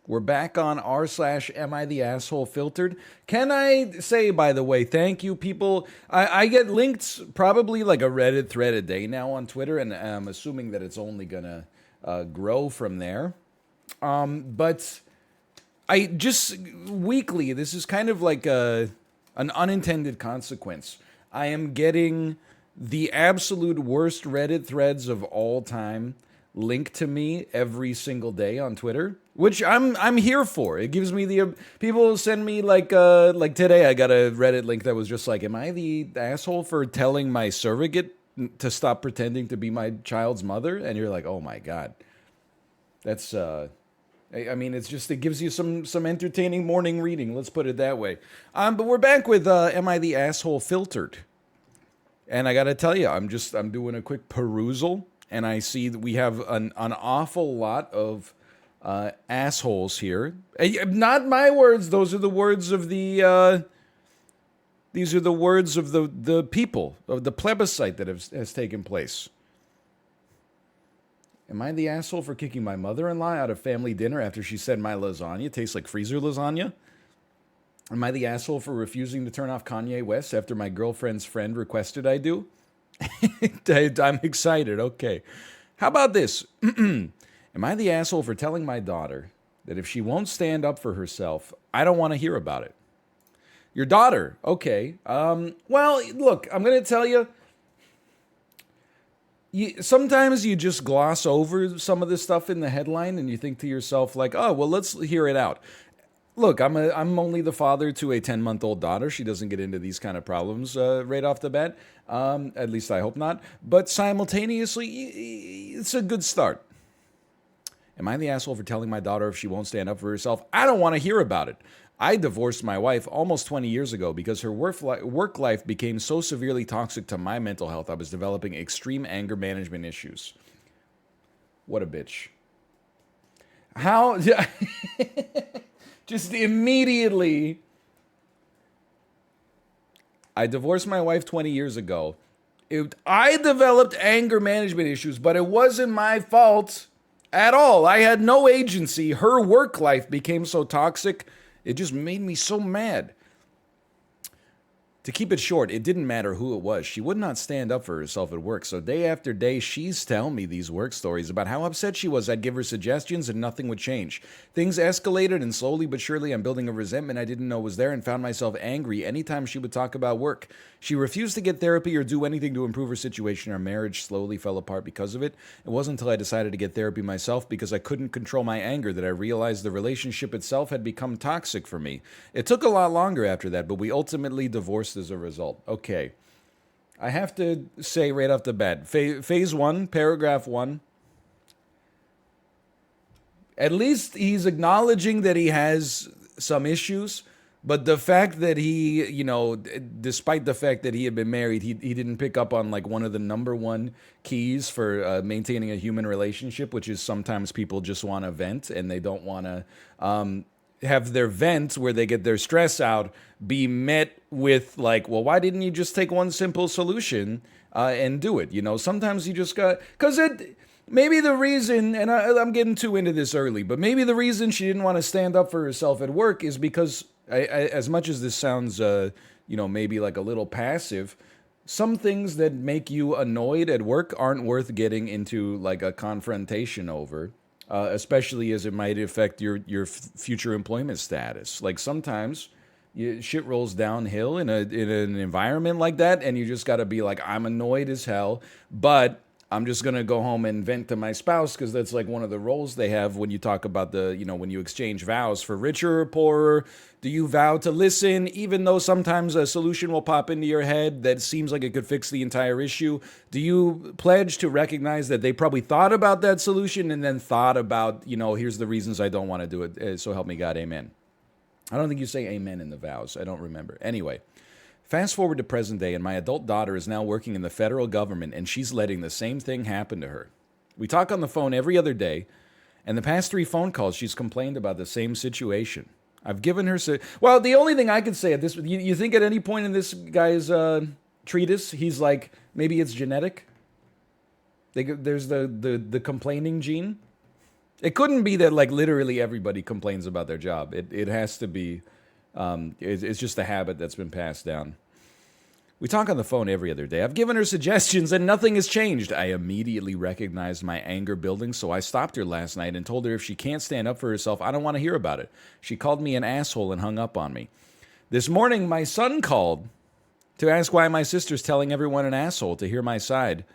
We're back on r/am I the asshole filtered. Can I say, by the way, thank you, people. I get linked probably like a Reddit thread a day now on Twitter, and I'm assuming that it's only gonna grow from there. But I just weekly, this is kind of like an unintended consequence. I am getting the absolute worst Reddit threads of all time linked to me every single day on Twitter, which I'm here for. It gives me the people send me like today I got a Reddit link that was just like, am I the asshole for telling my surrogate to stop pretending to be my child's mother? And you're like, oh my god, that's I mean, it's just, it gives you some entertaining morning reading. Let's put it that way. But we're back with "Am I the Asshole Filtered?" And I gotta tell you, I'm doing a quick perusal, and I see that we have an awful lot of assholes here. Not my words; those are the words of the. These are the words of the people of the plebiscite that has taken place. Am I the asshole for kicking my mother-in-law out of family dinner after she said my lasagna tastes like freezer lasagna? Am I the asshole for refusing to turn off Kanye West after my girlfriend's friend requested I do? I'm excited. Okay. How about this? Am I the asshole for telling my daughter that if she won't stand up for herself, I don't want to hear about it? Your daughter. Okay. Well, look, I'm going to tell you, sometimes you just gloss over some of this stuff in the headline and you think to yourself like, oh, well, let's hear it out. Look, I'm only the father to a 10-month-old daughter. She doesn't get into these kind of problems right off the bat. At least I hope not. But simultaneously, it's a good start. Am I the asshole for telling my daughter if she won't stand up for herself? I don't want to hear about it. I divorced my wife almost 20 years ago because her work life became so severely toxic to my mental health. I was developing extreme anger management issues. What a bitch. How? Just immediately. I divorced my wife 20 years ago. I developed anger management issues, but it wasn't my fault at all. I had no agency. Her work life became so toxic. It just made me so mad. To keep it short, it didn't matter who it was. She would not stand up for herself at work. So day after day, she's telling me these work stories about how upset she was. I'd give her suggestions and nothing would change. Things escalated, and slowly but surely I'm building a resentment I didn't know was there and found myself angry anytime she would talk about work. She refused to get therapy or do anything to improve her situation. Our marriage slowly fell apart because of it. It wasn't until I decided to get therapy myself because I couldn't control my anger that I realized the relationship itself had become toxic for me. It took a lot longer after that, but we ultimately divorced as a result. Okay. I have to say right off the bat, phase one, paragraph one, at least he's acknowledging that he has some issues, but the fact that he, despite the fact that he had been married, he didn't pick up on like one of the number one keys for maintaining a human relationship, which is sometimes people just want to vent and they don't want to have their vent where they get their stress out be met with like, well, why didn't you just take one simple solution and do it? Sometimes you just got, because maybe the reason, and I'm getting too into this early, but maybe the reason she didn't want to stand up for herself at work is because, as much as this sounds, maybe like a little passive, some things that make you annoyed at work aren't worth getting into like a confrontation over. Especially as it might affect your future employment status. Like sometimes shit rolls downhill in an environment like that, and you just got to be like, I'm annoyed as hell, but I'm just gonna go home and vent to my spouse because that's like one of the roles they have when you talk about when you exchange vows for richer or poorer. Do you vow to listen, even though sometimes a solution will pop into your head that seems like it could fix the entire issue? Do you pledge to recognize that they probably thought about that solution and then thought about, here's the reasons I don't want to do it, so help me God, amen. I don't think you say amen in the vows. I don't remember. Anyway, fast forward to present day, and my adult daughter is now working in the federal government, and she's letting the same thing happen to her. We talk on the phone every other day, and the past 3 phone calls, she's complained about the same situation. I've given her... Well, the only thing I could say at this... You think at any point in this guy's treatise, he's like, maybe it's genetic? There's the complaining gene? It couldn't be that like literally everybody complains about their job. It has to be. It's just a habit that's been passed down. We talk on the phone every other day. I've given her suggestions and nothing has changed. I immediately recognized my anger building, so I stopped her last night and told her if she can't stand up for herself, I don't want to hear about it. She called me an asshole and hung up on me. This morning, my son called to ask why my sister's telling everyone an asshole to hear my side.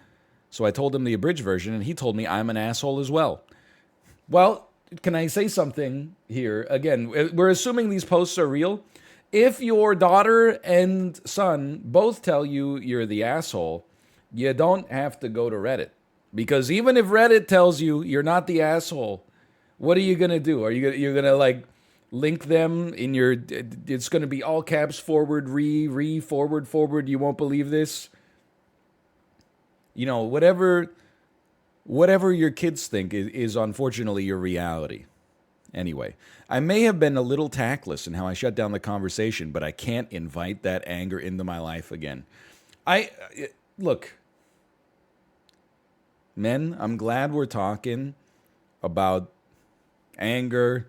So I told him the abridged version, and he told me I'm an asshole as well. Well, can I say something here? Again, we're assuming these posts are real. If your daughter and son both tell you you're the asshole, you don't have to go to Reddit. Because even if Reddit tells you you're not the asshole, what are you going to do? You're going to like link them in your, it's going to be all caps forward, forward, you won't believe this. You know, whatever your kids think is unfortunately your reality. Anyway, I may have been a little tactless in how I shut down the conversation, but I can't invite that anger into my life again. Look, men, I'm glad we're talking about anger,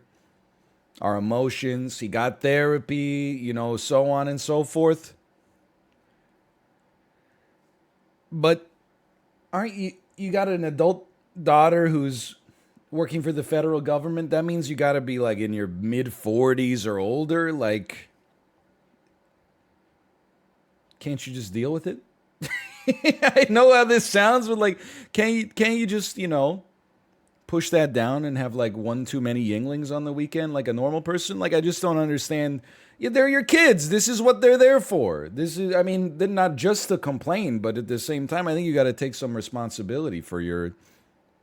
our emotions. He got therapy, so on and so forth. But aren't you got an adult daughter who's working for the federal government? That means you got to be like in your mid 40s or older. Like, can't you just deal with it? I know how this sounds, but like, can't you just, push that down and have like one too many Yinglings on the weekend like a normal person? Like, I just don't understand. Yeah, they're your kids. This is what they're there for. They're not just to complain, but at the same time, I think you got to take some responsibility for your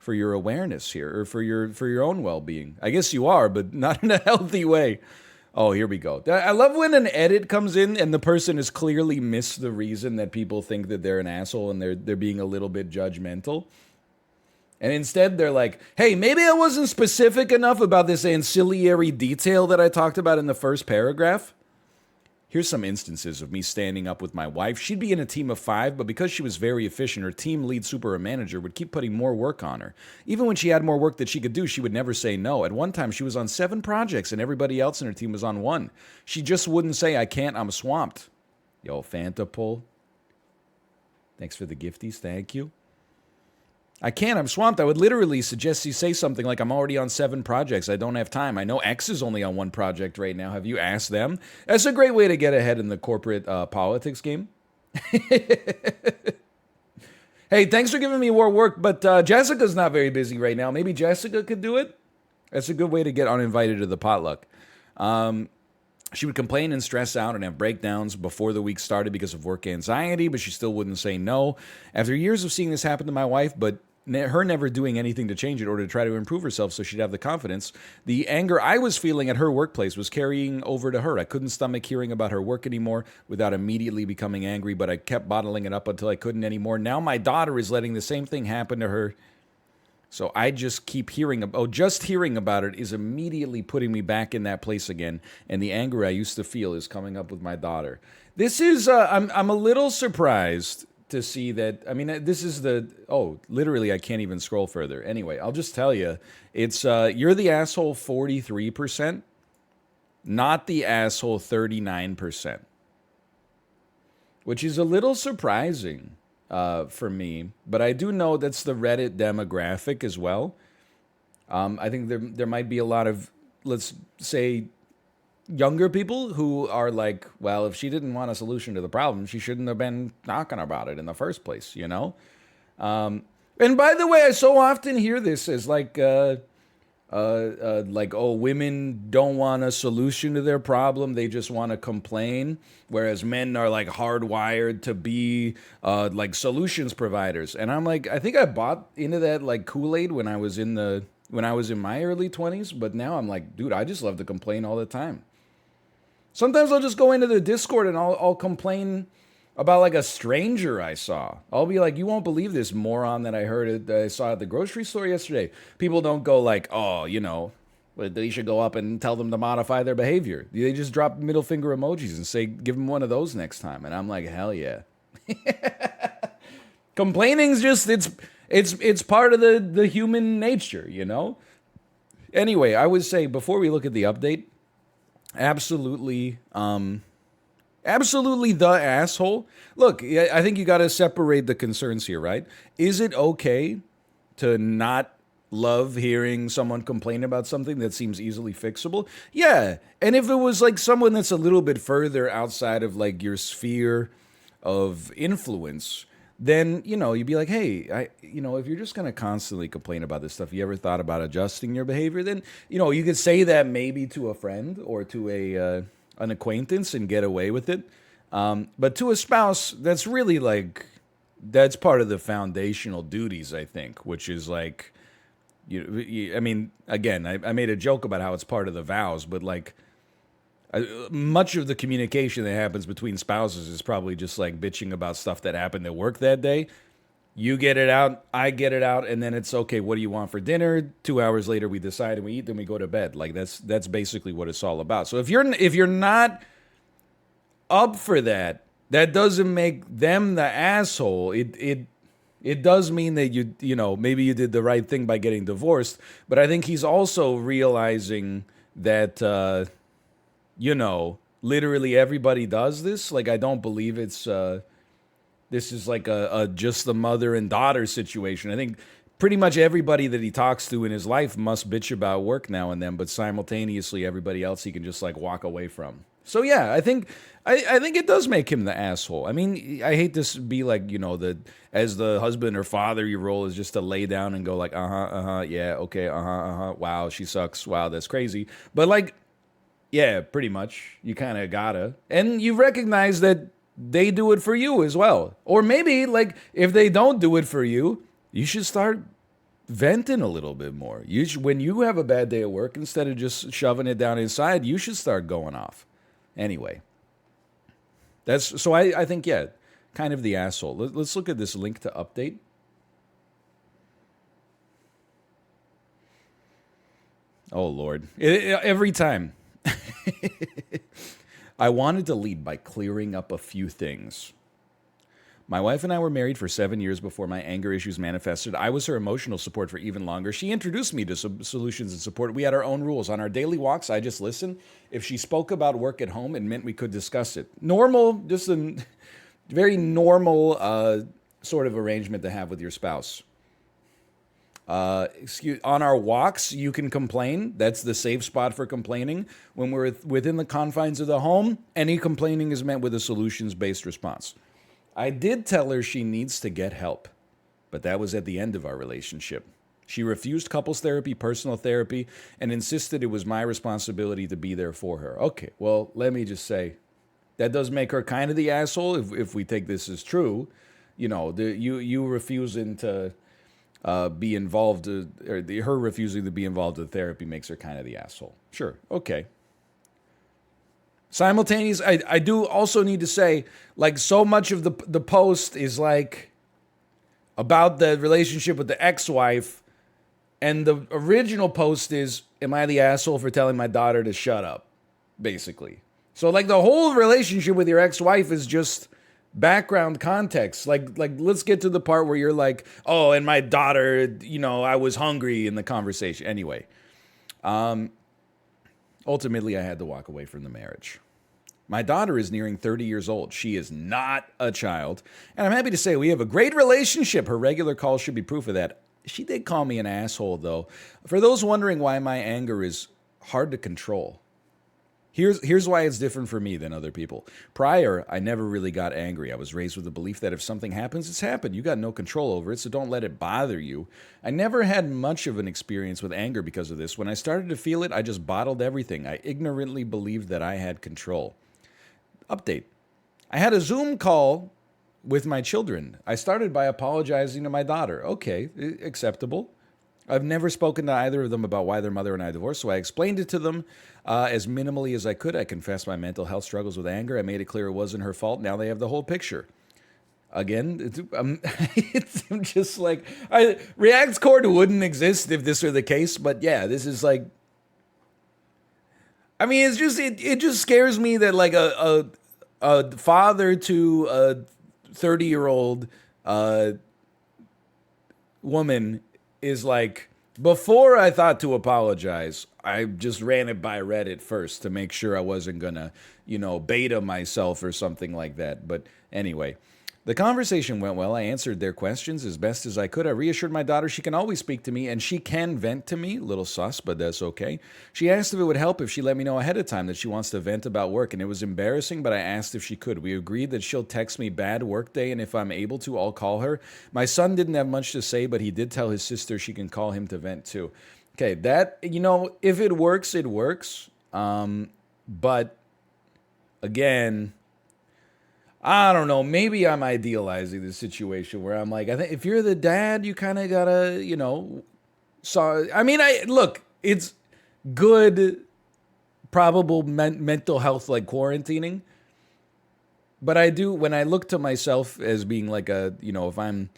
awareness here, or for your own well-being. I guess you are, but not in a healthy way. Oh, here we go. I love when an edit comes in and the person has clearly missed the reason that people think that they're an asshole and they're being a little bit judgmental. And instead they're like, hey, maybe I wasn't specific enough about this ancillary detail that I talked about in the first paragraph. Here's some instances of me standing up with my wife. She'd be in a team of 5, but because she was very efficient, her team lead super manager would keep putting more work on her. Even when she had more work that she could do, she would never say no. At one time, she was on 7 projects and everybody else in her team was on 1. She just wouldn't say, I can't, I'm swamped. Yo, Fanta pull. Thanks for the gifties, thank you. I can't, I'm swamped. I would literally suggest you say something like, I'm already on 7 projects. I don't have time. I know X is only on 1 project right now. Have you asked them? That's a great way to get ahead in the corporate politics game. Hey, thanks for giving me more work, but Jessica's not very busy right now. Maybe Jessica could do it? That's a good way to get uninvited to the potluck. She would complain and stress out and have breakdowns before the week started because of work anxiety, but she still wouldn't say no. After years of seeing this happen to my wife, but her never doing anything to change it or to try to improve herself so she'd have the confidence, the anger I was feeling at her workplace was carrying over to her. I couldn't stomach hearing about her work anymore without immediately becoming angry, but I kept bottling it up until I couldn't anymore. Now my daughter is letting the same thing happen to her. So I just keep just hearing about it is immediately putting me back in that place again, and the anger I used to feel is coming up with my daughter. This is, I'm a little surprised to see that. I mean, this is literally I can't even scroll further. Anyway, I'll just tell you, it's, you're the asshole 43%, not the asshole 39%, which is a little surprising. For me, but I do know that's the Reddit demographic as well. I think there might be a lot of, let's say, younger people who are like, well, if she didn't want a solution to the problem, she shouldn't have been talking about it in the first place, And by the way, I so often hear this as like, women don't want a solution to their problem. They just want to complain. Whereas men are like hardwired to be like solutions providers. And I'm like, I think I bought into that like Kool-Aid when I was in my early 20s. But now I'm like, dude, I just love to complain all the time. Sometimes I'll just go into the Discord and I'll complain about like a stranger I saw. I'll be like, you won't believe this moron that I saw at the grocery store yesterday. People don't go like, oh, they should go up and tell them to modify their behavior. They just drop middle finger emojis and say, give them one of those next time. And I'm like, hell yeah. Complaining's just, it's part of the human nature, Anyway, I would say before we look at the update, absolutely, absolutely the asshole. Look, I think you got to separate the concerns here, right? Is it okay to not love hearing someone complain about something that seems easily fixable? Yeah. And if it was like someone that's a little bit further outside of like your sphere of influence, then, you'd be like, hey, if you're just going to constantly complain about this stuff, you ever thought about adjusting your behavior? Then, you could say that maybe to a friend or to an acquaintance and get away with it. But to a spouse, that's really like, that's part of the foundational duties, I think, which is like, I mean, again, I made a joke about how it's part of the vows, but like, much of the communication that happens between spouses is probably just like bitching about stuff that happened at work that day. You get it out, I get it out, and then it's okay. What do you want for dinner? 2 hours later, we decide and we eat, then we go to bed. Like that's basically what it's all about. So if you're not up for that, that doesn't make them the asshole. It does mean that maybe you did the right thing by getting divorced, but I think he's also realizing that literally everybody does this. Like, I don't believe it's this is like a just the mother and daughter situation. I think pretty much everybody that he talks to in his life must bitch about work now and then, but simultaneously everybody else he can just like walk away from. So yeah, I think it does make him the asshole. I mean, I hate to be like, as the husband or father, your role is just to lay down and go like, yeah, okay, wow, she sucks, wow, that's crazy. But like, yeah, pretty much, you kind of gotta, and you recognize that they do it for you as well. Or maybe like if they don't do it for you, you should start venting a little bit more. When you have a bad day at work, instead of just shoving it down inside, you should start going off. Anyway, I think, yeah, kind of the asshole. Let's look at this link to update. Oh, Lord. Every time. I wanted to lead by clearing up a few things. My wife and I were married for 7 years before my anger issues manifested. I was her emotional support for even longer. She introduced me to solutions and support. We had our own rules. On our daily walks, I just listened. If she spoke about work at home, it meant we could discuss it. Normal, just a very normal sort of arrangement to have with your spouse. On our walks, you can complain. That's the safe spot for complaining. When we're within the confines of the home, any complaining is met with a solutions-based response. I did tell her she needs to get help, but that was at the end of our relationship. She refused couples therapy, personal therapy, and insisted it was my responsibility to be there for her. Okay, well, let me just say, that does make her kind of the asshole if we take this as true. You refusing to be involved, her refusing to be involved in therapy makes her kind of the asshole. Sure, okay. Simultaneous, I do also need to say, like, so much of the post is like about the relationship with the ex-wife, and the original post is, am I the asshole for telling my daughter to shut up? Basically. So like the whole relationship with your ex-wife is just background context. Like let's get to the part where you're like, oh, and my daughter, I was hungry in the conversation. Anyway, ultimately I had to walk away from the marriage. My daughter is nearing 30 years old. She is not a child. And I'm happy to say we have a great relationship. Her regular calls should be proof of that. She did call me an asshole, though. For those wondering why my anger is hard to control, here's why it's different for me than other people. Prior, I never really got angry. I was raised with the belief that if something happens, it's happened. You got no control over it, so don't let it bother you. I never had much of an experience with anger because of this. When I started to feel it, I just bottled everything. I ignorantly believed that I had control. Update. I had a Zoom call with my children. I started by apologizing to my daughter. Okay, acceptable. I've never spoken to either of them about why their mother and I divorced, so I explained it to them as minimally as I could. I confessed my mental health struggles with anger. I made it clear it wasn't her fault. Now they have the whole picture. Again, I'm just like, React's Cord wouldn't exist if this were the case, but yeah, this is like, I mean, it's just it just scares me that like a father to a 30-year-old woman is like Before I thought to apologize, I just ran it by Reddit first to make sure I wasn't gonna, beta myself or something like that. But anyway, the conversation went well. I answered their questions as best as I could. I reassured my daughter she can always speak to me and she can vent to me. Little sus, but that's okay. She asked if it would help if she let me know ahead of time that she wants to vent about work, and it was embarrassing, but I asked if she could. We agreed that she'll text me bad work day, and if I'm able to, I'll call her. My son didn't have much to say, but he did tell his sister she can call him to vent too. Okay, that, if it works, it works. But again, I don't know. Maybe I'm idealizing the situation where I'm like, I think if you're the dad, you kind of gotta, So I mean, I look. It's good, probable mental health like quarantining, but I do when I look to myself as being like if I'm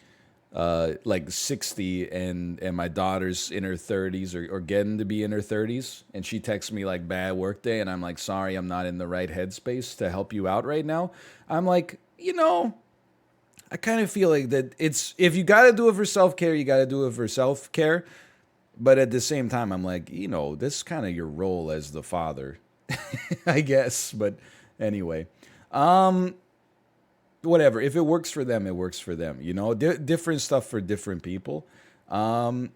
like 60 and my daughter's in her 30s or getting to be in her 30s and she texts me like bad work day and I'm like, sorry, I'm not in the right headspace to help you out right now. I'm like, I kind of feel like that it's, if you got to do it for self-care, you got to do it for self-care. But at the same time, I'm like, this is kind of your role as the father, I guess. But anyway, whatever. If it works for them, it works for them. Different stuff for different people. What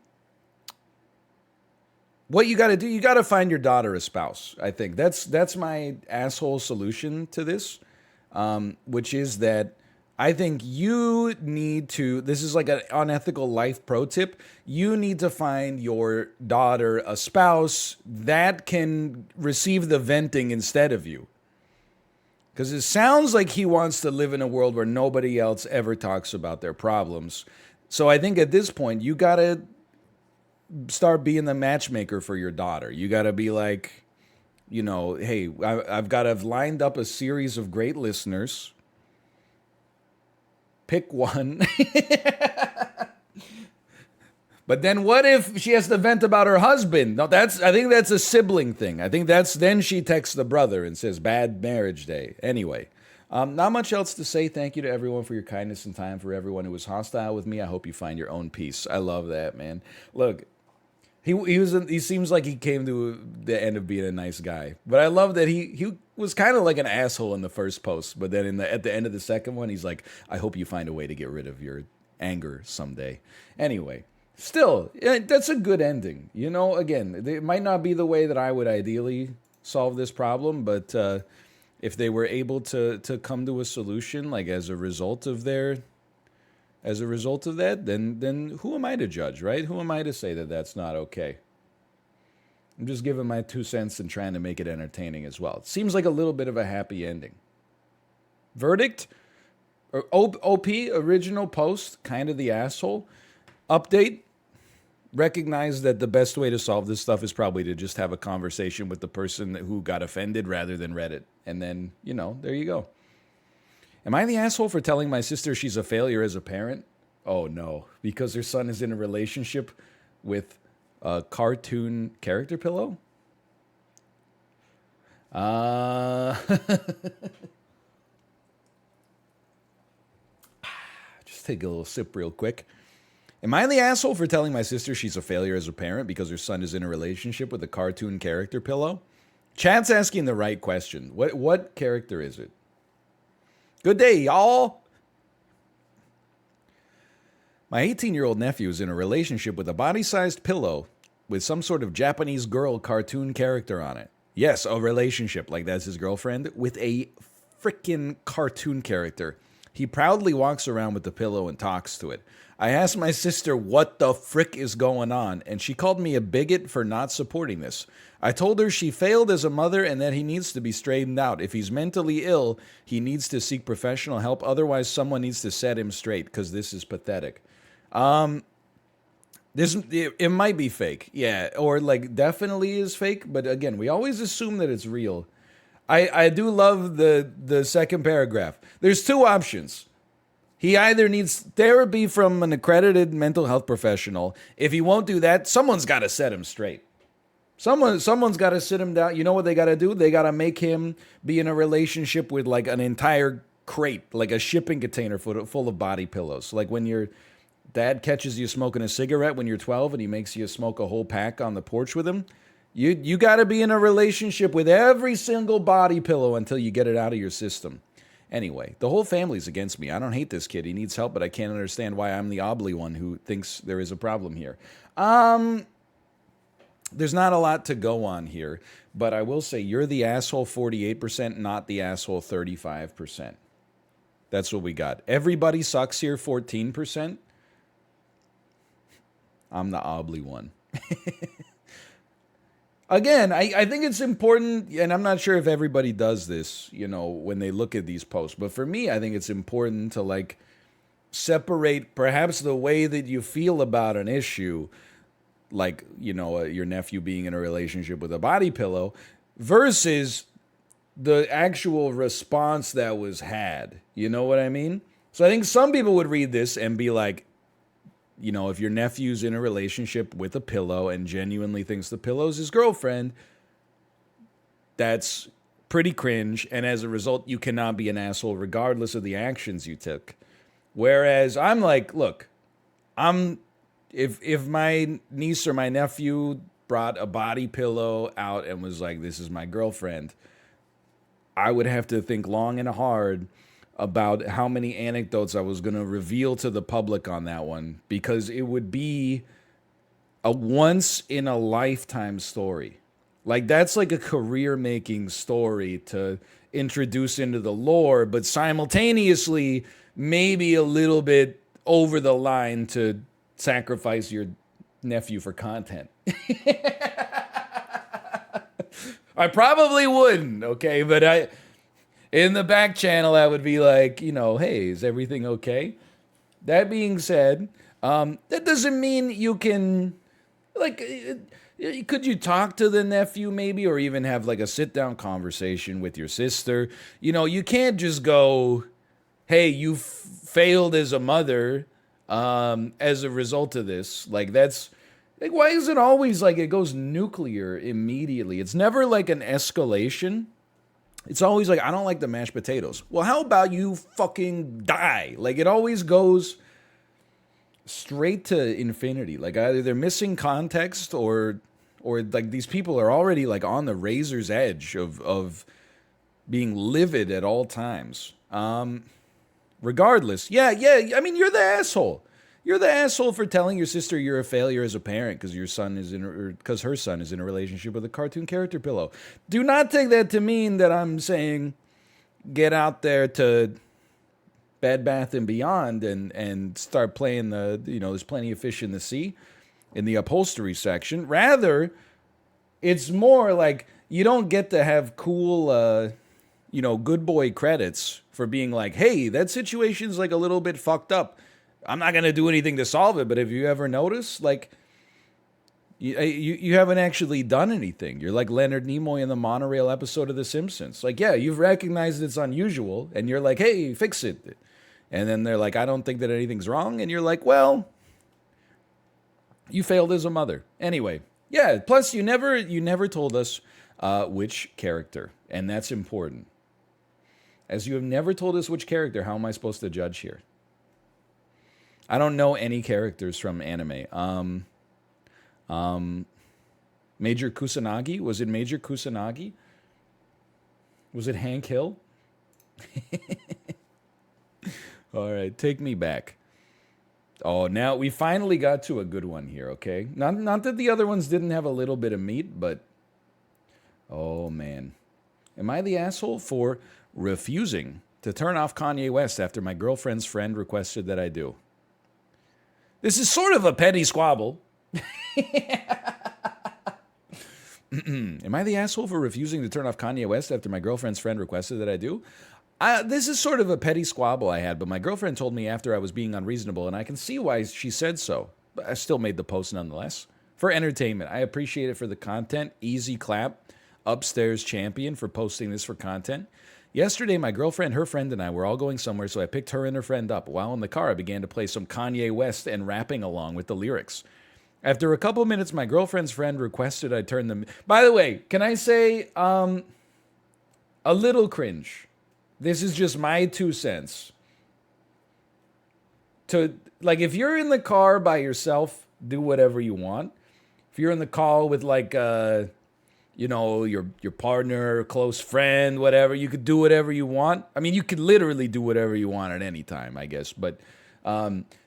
you got to do, you got to find your daughter a spouse. I think that's my asshole solution to this, which is that I think you need to, this is like an unethical life pro tip. You need to find your daughter a spouse that can receive the venting instead of you. Because it sounds like he wants to live in a world where nobody else ever talks about their problems. So I think at this point, you got to start being the matchmaker for your daughter. You got to be like, hey, I've lined up a series of great listeners. Pick one. But then what if she has to vent about her husband? No, I think that's a sibling thing. I think then she texts the brother and says, bad marriage day. Anyway, not much else to say. Thank you to everyone for your kindness and time. For everyone who was hostile with me, I hope you find your own peace. I love that, man. Look, he seems like he came to the end of being a nice guy. But I love that he was kind of like an asshole in the first post. But then at the end of the second one, he's like, I hope you find a way to get rid of your anger someday. Anyway. Still, that's a good ending. Again, it might not be the way that I would ideally solve this problem, but if they were able to come to a solution, like as a result of that, then who am I to judge, right? Who am I to say that that's not okay? I'm just giving my 2 cents and trying to make it entertaining as well. It seems like a little bit of a happy ending. Verdict? Or OP, original post, kind of the asshole. Update? Recognize that the best way to solve this stuff is probably to just have a conversation with the person who got offended rather than Reddit. And then, there you go. Am I the asshole for telling my sister she's a failure as a parent? Oh, no. Because her son is in a relationship with a cartoon character pillow? Just take a little sip real quick. Am I the asshole for telling my sister she's a failure as a parent because her son is in a relationship with a cartoon character pillow? Chat's asking the right question. What character is it? Good day, y'all. My 18-year-old nephew is in a relationship with a body-sized pillow with some sort of Japanese girl cartoon character on it. Yes, a relationship, like that's his girlfriend, with a freaking cartoon character. He proudly walks around with the pillow and talks to it. I asked my sister what the frick is going on, and she called me a bigot for not supporting this. I told her she failed as a mother and that he needs to be straightened out. If he's mentally ill, he needs to seek professional help. Otherwise, someone needs to set him straight because this is pathetic. It might be fake, yeah, or like definitely is fake. But again, we always assume that it's real. I do love the second paragraph. There's two options. He either needs therapy from an accredited mental health professional. If he won't do that, someone's got to set him straight. Someone's got to sit him down. You know what they got to do? They got to make him be in a relationship with like an entire crate, like a shipping container full of body pillows. Like when you're Dad catches you smoking a cigarette when you're 12 and he makes you smoke a whole pack on the porch with him. You got to be in a relationship with every single body pillow until you get it out of your system. Anyway, the whole family's against me. I don't hate this kid. He needs help, but I can't understand why I'm the oddly one who thinks there is a problem here. There's not a lot to go on here, but I will say you're the asshole 48%, not the asshole 35%. That's what we got. Everybody sucks here 14%. I'm the oddly one. Again, I think it's important, and I'm not sure if everybody does this, when they look at these posts. But for me, I think it's important to, like, separate perhaps the way that you feel about an issue, like, your nephew being in a relationship with a body pillow, versus the actual response that was had. You know what I mean? So I think some people would read this and be like, if your nephew's in a relationship with a pillow and genuinely thinks the pillow's his girlfriend, that's pretty cringe. And as a result, you cannot be an asshole regardless of the actions you took. Whereas I'm like, look, if my niece or my nephew brought a body pillow out and was like, this is my girlfriend, I would have to think long and hard about how many anecdotes I was going to reveal to the public on that one, because it would be a once-in-a-lifetime story. Like, that's like a career-making story to introduce into the lore, but simultaneously maybe a little bit over the line to sacrifice your nephew for content. I probably wouldn't, okay? But in the back channel, I would be like, hey, is everything okay? That being said, that doesn't mean you can, like, could you talk to the nephew maybe, or even have like a sit-down conversation with your sister? You can't just go, hey, you failed as a mother as a result of this. Like, that's, like, why is it always like it goes nuclear immediately? It's never like an escalation. It's always like, I don't like the mashed potatoes. Well, how about you fucking die? Like, it always goes straight to infinity. Like, either they're missing context or like these people are already like on the razor's edge of being livid at all times. Regardless, yeah. I mean, you're the asshole. You're the asshole for telling your sister you're a failure as a parent because her son is in a relationship with a cartoon character pillow. Do not take that to mean that I'm saying get out there to Bed Bath and Beyond and start playing there's plenty of fish in the sea in the upholstery section. Rather, it's more like you don't get to have cool, good boy credits for being like, hey, that situation's like a little bit fucked up. I'm not going to do anything to solve it, but have you ever noticed, like, you haven't actually done anything. You're like Leonard Nimoy in the monorail episode of The Simpsons. Like, yeah, you've recognized it's unusual, and you're like, hey, fix it. And then they're like, I don't think that anything's wrong. And you're like, well, you failed as a mother. Anyway, yeah, plus you never told us which character, and that's important. As you have never told us which character, how am I supposed to judge here? I don't know any characters from anime. Major Kusanagi? Was it Major Kusanagi? Was it Hank Hill? All right, take me back. Oh, now we finally got to a good one here, okay? Not that the other ones didn't have a little bit of meat, but oh man. Am I the asshole for refusing to turn off Kanye West after my girlfriend's friend requested that I do? This is sort of a petty squabble. Am I the asshole for refusing to turn off Kanye West after my girlfriend's friend requested that I do? This is sort of a petty squabble I had, but my girlfriend told me after I was being unreasonable, and I can see why she said so. But I still made the post nonetheless. For entertainment, I appreciate it for the content. Easy clap. Upstairs champion for posting this for content. Yesterday, my girlfriend, her friend, and I were all going somewhere, so I picked her and her friend up. While in the car, I began to play some Kanye West and rapping along with the lyrics. After a couple minutes, my girlfriend's friend requested I turn them... By the way, can I say a little cringe? This is just my 2 cents. To like if you're in the car by yourself, do whatever you want. If you're in the car with like your partner, close friend, whatever, you could do whatever you want. I mean, you could literally do whatever you want at any time, I guess. But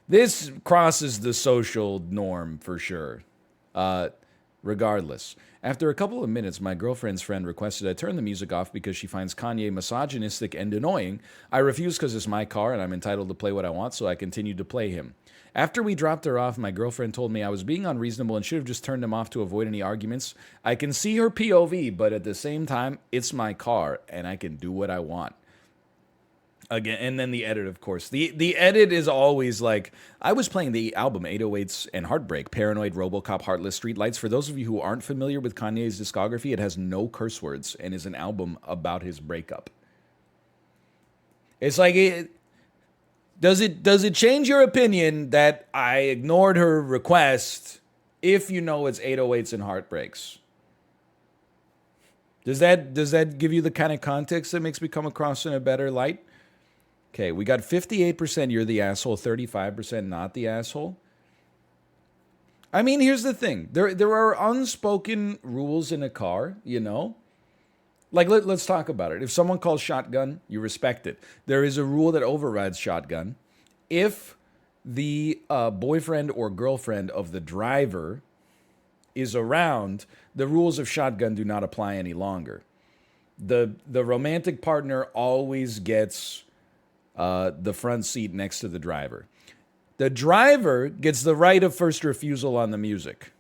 this crosses the social norm for sure. Regardless. After a couple of minutes, my girlfriend's friend requested I turn the music off because she finds Kanye misogynistic and annoying. I refused because it's my car and I'm entitled to play what I want, so I continued to play him. After we dropped her off, my girlfriend told me I was being unreasonable and should have just turned him off to avoid any arguments. I can see her POV, but at the same time, it's my car and I can do what I want. Again, and then the edit, of course. The edit is always like, I was playing the album 808s and Heartbreak, Paranoid, RoboCop, Heartless, Streetlights. For those of you who aren't familiar with Kanye's discography, it has no curse words and is an album about his breakup. It's like, does it change your opinion that I ignored her request if you know it's 808s and Heartbreaks? Does that give you the kind of context that makes me come across in a better light? Okay, we got 58% you're the asshole, 35% not the asshole. I mean, here's the thing. There are unspoken rules in a car, you know? Like, let's talk about it. If someone calls shotgun, you respect it. There is a rule that overrides shotgun. If the boyfriend or girlfriend of the driver is around, the rules of shotgun do not apply any longer. The romantic partner always gets the front seat next to the driver. The driver gets the right of first refusal on the music.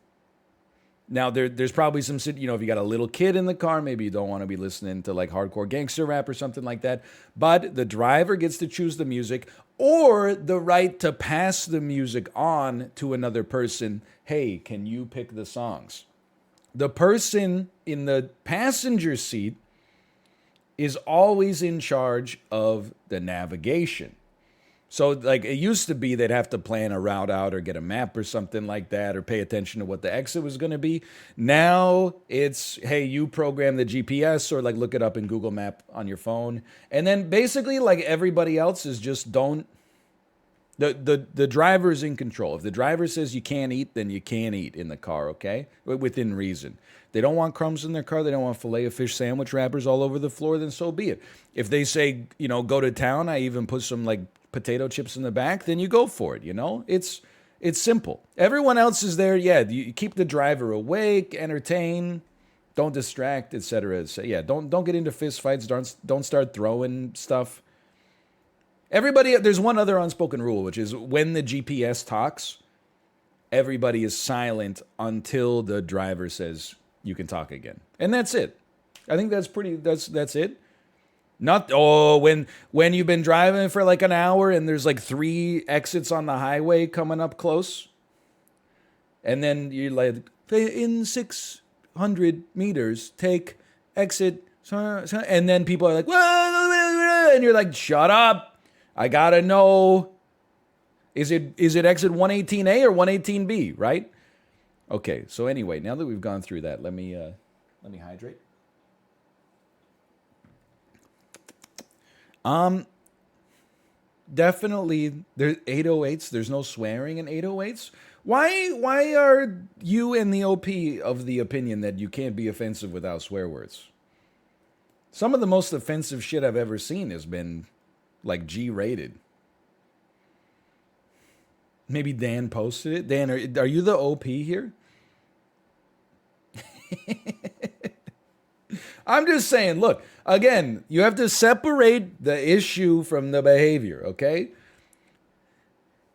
Now, there's probably some, if you got a little kid in the car, maybe you don't want to be listening to like hardcore gangster rap or something like that. But the driver gets to choose the music or the right to pass the music on to another person. Hey, can you pick the songs? The person in the passenger seat is always in charge of the navigation. So like it used to be they'd have to plan a route out or get a map or something like that or pay attention to what the exit was going to be. Now it's, hey, you program the GPS or like look it up in Google Map on your phone. And then basically like everybody else is just the driver's in control. If the driver says you can't eat, then you can't eat in the car, okay? Within reason. They don't want crumbs in their car. They don't want filet of fish sandwich wrappers all over the floor, then so be it. If they say, go to town, I even put some like potato chips in the back, then you go for it, It's simple. Everyone else is there, yeah, you keep the driver awake, entertain, don't distract, etc. Yeah, don't get into fist fights, don't start throwing stuff. Everybody, there's one other unspoken rule, which is when the GPS talks, everybody is silent until the driver says you can talk again. And that's it. I think that's it. Not, when you've been driving for like an hour and there's like 3 exits on the highway coming up close. And then you're like, in 600 meters, take exit. And then people are like, and you're like, shut up. I gotta know, is it exit 118A or 118B, right? Okay, so anyway, now that we've gone through that, let me hydrate. Definitely, there's 808s. There's no swearing in 808s. Why are you and the OP of the opinion that you can't be offensive without swear words? Some of the most offensive shit I've ever seen has been like G-rated. Maybe Dan posted it. Dan, are you the OP here? I'm just saying, look, again, you have to separate the issue from the behavior, okay?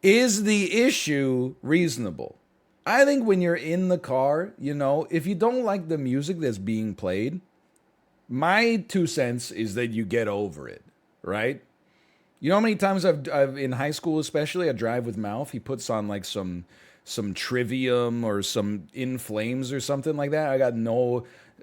Is the issue reasonable? I think when you're in the car, if you don't like the music that's being played, my 2 cents is that you get over it, right? You know how many times I've in high school especially, I drive with Mouth. He puts on like some Trivium or some In Flames or something like that. I got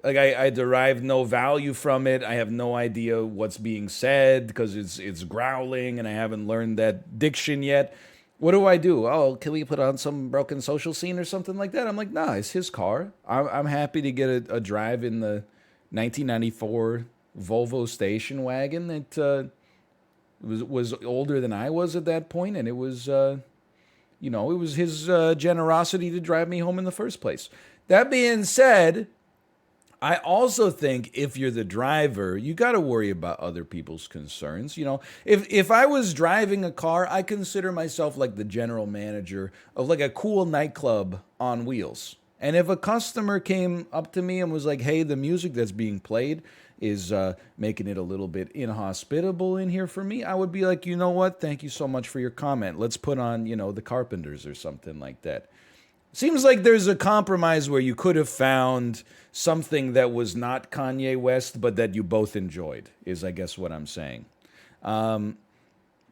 I derive no value from it. I have no idea what's being said because it's growling and I haven't learned that diction yet. What do? Oh, can we put on some Broken Social Scene or something like that? I'm like, nah, it's his car. I'm happy to get a drive in the 1994 Volvo station wagon that was older than I was at that point, and it was it was his generosity to drive me home in the first place. That being said, I also think if you're the driver, you got to worry about other people's concerns. If I was driving a car, I consider myself like the general manager of like a cool nightclub on wheels. And if a customer came up to me and was like, "Hey, the music that's being played is making it a little bit inhospitable in here for me," I would be like, "You know what? Thank you so much for your comment. Let's put on, the Carpenters or something like that." Seems like there's a compromise where you could have found something that was not Kanye West, but that you both enjoyed, is I guess what I'm saying.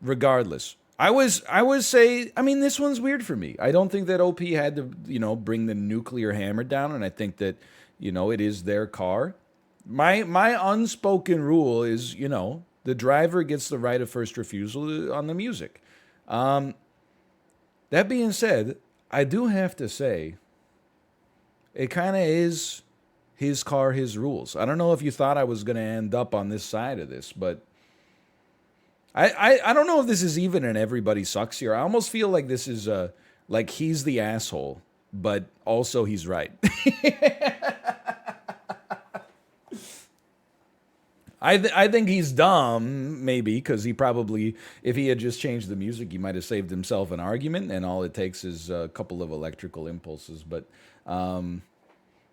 Regardless, I was say, I mean, this one's weird for me. I don't think that OP had to, bring the nuclear hammer down, and I think that, it is their car. My unspoken rule is, the driver gets the right of first refusal on the music. That being said, I do have to say, it kind of is his car, his rules. I don't know if you thought I was going to end up on this side of this, but I don't know if this is even an everybody sucks here. I almost feel like this is like he's the asshole, but also he's right. I think he's dumb, maybe, because he probably, if he had just changed the music, he might have saved himself an argument, and all it takes is a couple of electrical impulses. But I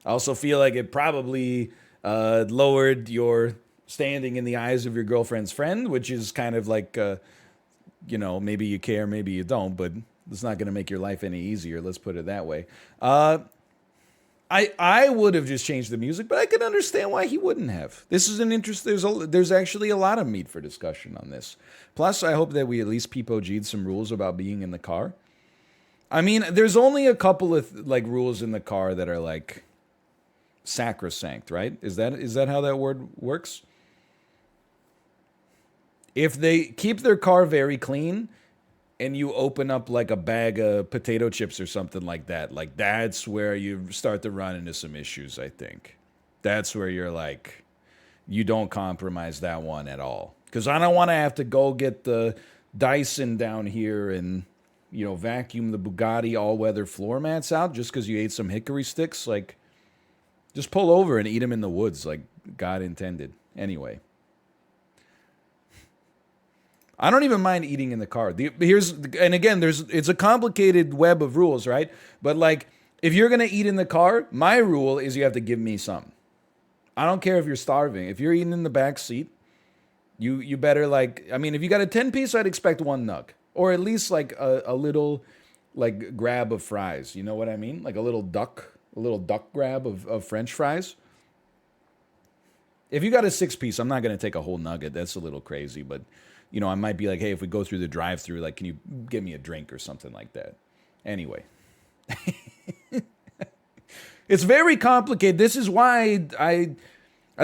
also feel like it probably lowered your standing in the eyes of your girlfriend's friend, which is kind of like, maybe you care, maybe you don't, but it's not going to make your life any easier. Let's put it that way. I would have just changed the music, but I can understand why he wouldn't have. This is an interest. There's actually a lot of meat for discussion on this. Plus, I hope that we at least POG'd some rules about being in the car. I mean, there's only a couple of like rules in the car that are like sacrosanct, right? Is that how that word works? If they keep their car very clean, and you open up like a bag of potato chips or something like that, like that's where you start to run into some issues, I think. That's where you're like, you don't compromise that one at all. Because I don't want to have to go get the Dyson down here and, vacuum the Bugatti all-weather floor mats out just because you ate some hickory sticks. Like, just pull over and eat them in the woods like God intended. Anyway. I don't even mind eating in the car. And again, it's a complicated web of rules, right? But like, if you're gonna eat in the car, my rule is you have to give me some. I don't care if you're starving. If you're eating in the back seat, you better like. I mean, if you got a 10-piece, I'd expect one nug, or at least like a little like grab of fries. You know what I mean? Like a little duck grab of French fries. If you got a 6-piece, I'm not gonna take a whole nugget. That's a little crazy, but. I might be like, hey, if we go through the drive-through, like, can you get me a drink or something like that? Anyway. It's very complicated. This is why I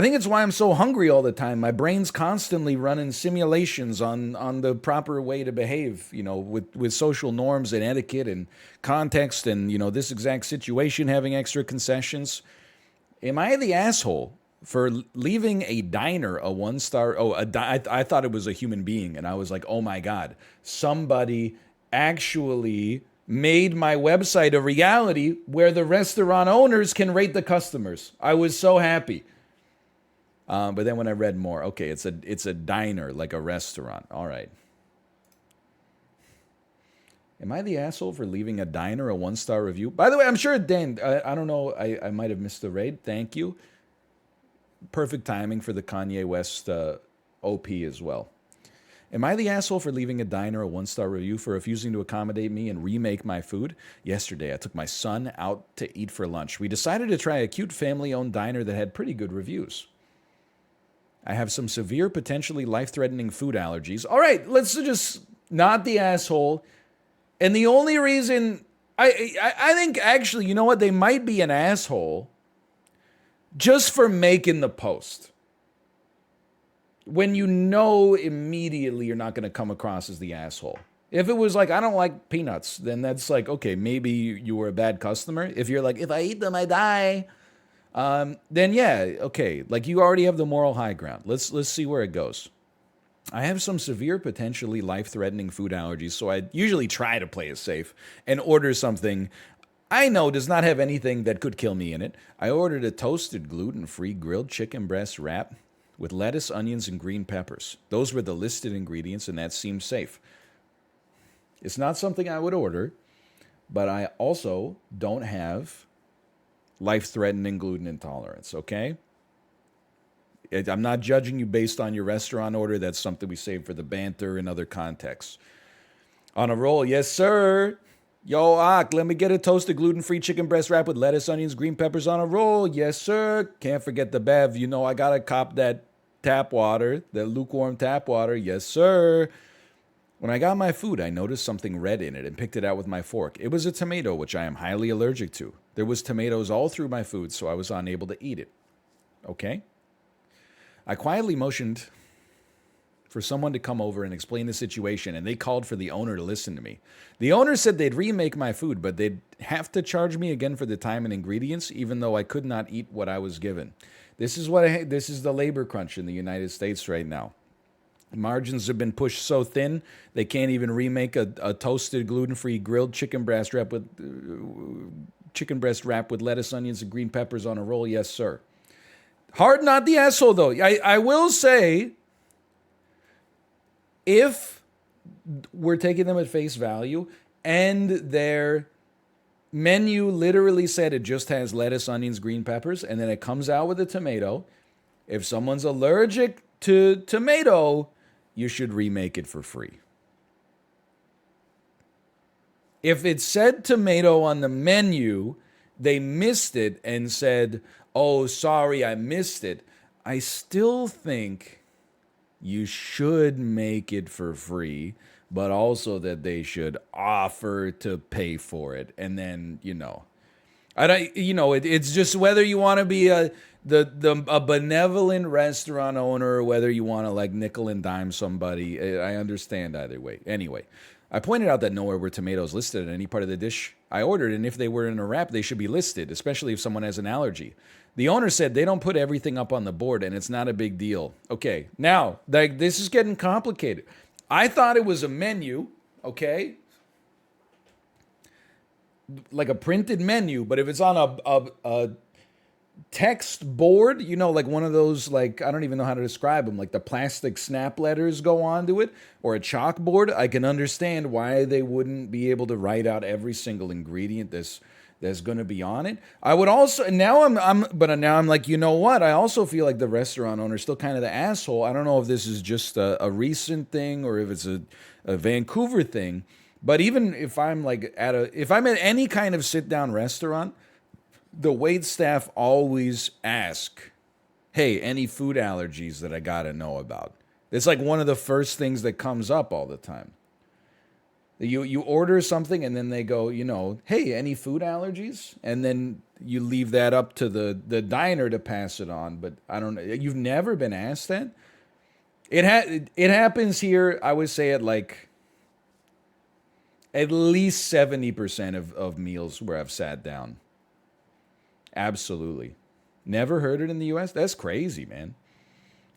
think it's why I'm so hungry all the time. My brain's constantly running simulations on the proper way to behave, with social norms and etiquette and context and, this exact situation having extra concessions. Am I the asshole for leaving a diner a 1-star? I thought it was a human being, and I was like, oh my God, somebody actually made my website a reality where the restaurant owners can rate the customers. I was so happy. But then when I read more, okay, it's a diner, like a restaurant. All right. Am I the asshole for leaving a diner a 1-star review? By the way, I'm sure Dan, I don't know, I might have missed the raid. Thank you. Perfect timing for the Kanye West OP as well. Am I the asshole for leaving a diner a 1-star review for refusing to accommodate me and remake my food? Yesterday, I took my son out to eat for lunch. We decided to try a cute family-owned diner that had pretty good reviews. I have some severe, potentially life-threatening food allergies. All right, let's just not the asshole. And the only reason I think actually, you know what? They might be an asshole just for making the post. When you know immediately you're not going to come across as the asshole. If it was like, I don't like peanuts, then that's like, okay, maybe you were a bad customer. If you're like, if I eat them, I die, then yeah, okay. Like you already have the moral high ground. Let's see where it goes. I have some severe, potentially life-threatening food allergies, so I usually try to play it safe and order something I know does not have anything that could kill me in it. I ordered a toasted, gluten-free grilled chicken breast wrap with lettuce, onions, and green peppers. Those were the listed ingredients, and that seemed safe. It's not something I would order, but I also don't have life-threatening gluten intolerance, okay? I'm not judging you based on your restaurant order. That's something we save for the banter in other contexts. On a roll, yes, sir. Yo, Ak, let me get a toasted gluten-free chicken breast wrap with lettuce, onions, green peppers on a roll. Yes, sir. Can't forget the bev. You know I gotta cop that tap water, that lukewarm tap water. Yes, sir. When I got my food, I noticed something red in it and picked it out with my fork. It was a tomato, which I am highly allergic to. There was tomatoes all through my food, so I was unable to eat it. Okay? I quietly motioned for someone to come over and explain the situation, and they called for the owner to listen to me. The owner said they'd remake my food, but they'd have to charge me again for the time and ingredients, even though I could not eat what I was given. This is the labor crunch in the United States right now. Margins have been pushed so thin they can't even remake a toasted gluten-free grilled chicken breast wrap with lettuce, onions, and green peppers on a roll. Yes, sir. Hard not the asshole though. I will say, if we're taking them at face value and their menu literally said it just has lettuce, onions, green peppers, and then it comes out with a tomato, if someone's allergic to tomato, you should remake it for free. If it said tomato on the menu, they missed it and said, oh, sorry, I missed it, I still think you should make it for free, but also that they should offer to pay for it. And then, it's just whether you want to be a benevolent restaurant owner or whether you want to like nickel and dime somebody. I understand either way. Anyway, I pointed out that nowhere were tomatoes listed in any part of the dish I ordered, and if they were in a wrap, they should be listed, especially if someone has an allergy. The owner said they don't put everything up on the board, and it's not a big deal. Okay, now, this is getting complicated. I thought it was a menu, okay? Like a printed menu, but if it's on a text board, like one of those, like, I don't even know how to describe them, like the plastic snap letters go onto it, or a chalkboard, I can understand why they wouldn't be able to write out every single ingredient that's going to be on it. I would also, now I'm like, you know what? I also feel like the restaurant owner's still kind of the asshole. I don't know if this is just a recent thing or if it's a Vancouver thing, but even if I'm like if I'm at any kind of sit down restaurant, the wait staff always ask, hey, any food allergies that I gotta know about? It's like one of the first things that comes up all the time. You order something and then they go, hey, any food allergies? And then you leave that up to the diner to pass it on. But I don't know. You've never been asked that? It happens here, I would say, at like at least 70% of meals where I've sat down. Absolutely. Never heard it in the US? That's crazy, man.